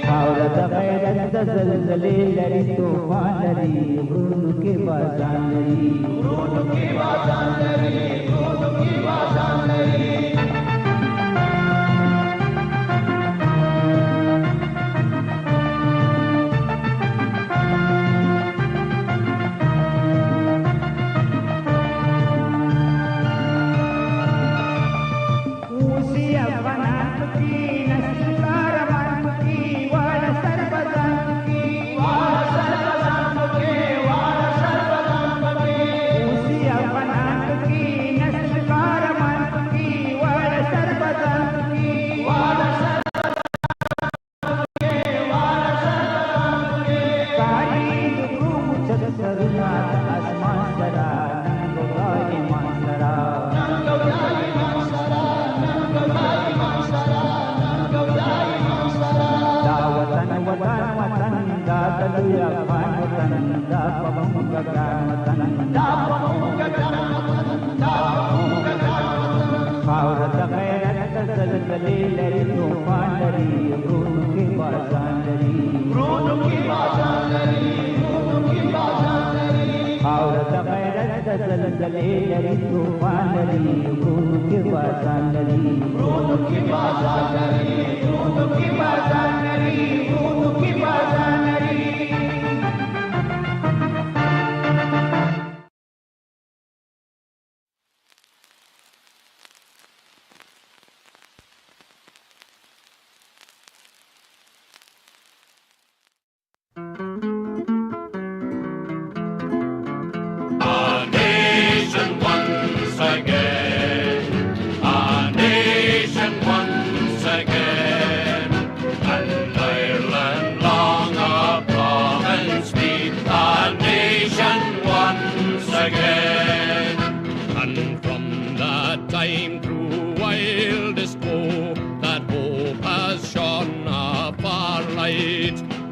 خاور دا غیرت دا زلزلی لری توفان لری غرونو کی بازان لری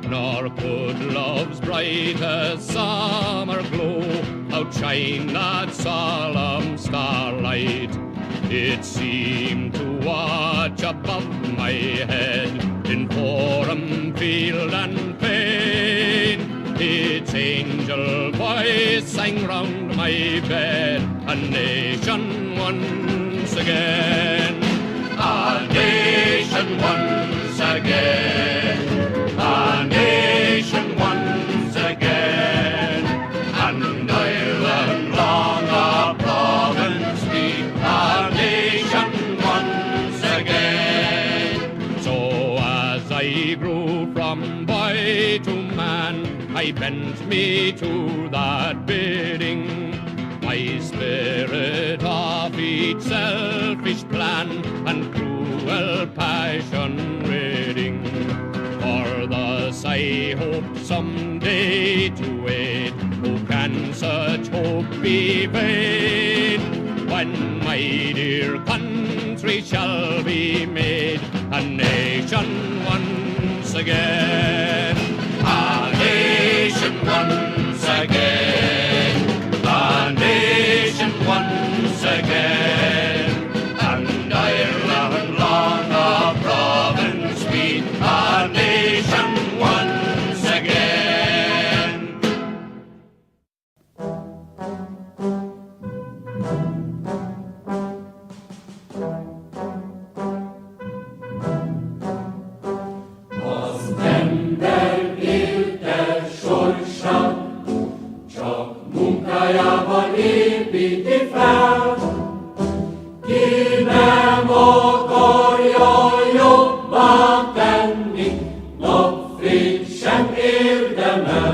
Nor could love's brightest summer glow outshine that solemn starlight. It seemed to watch above my head in forum, field and plain. Its angel voice sang round my bed, a nation once again. A nation once again. A nation once again. And Ireland long a province be, a nation once again. So as I grew from boy to man, I bent me to that bidding. My spirit of each selfish plan and cruel passion ridding. For thus I hope someday to aid. Oh, can such hope be vain? When my dear country shall be made a nation once again. A nation once again. A nation once again. And Ireland long a province be, a nation once again. Az ember élte sorsa csak munkájában építi fel. Ki nem akarja jobbá tenni, napfényt sem érdemel.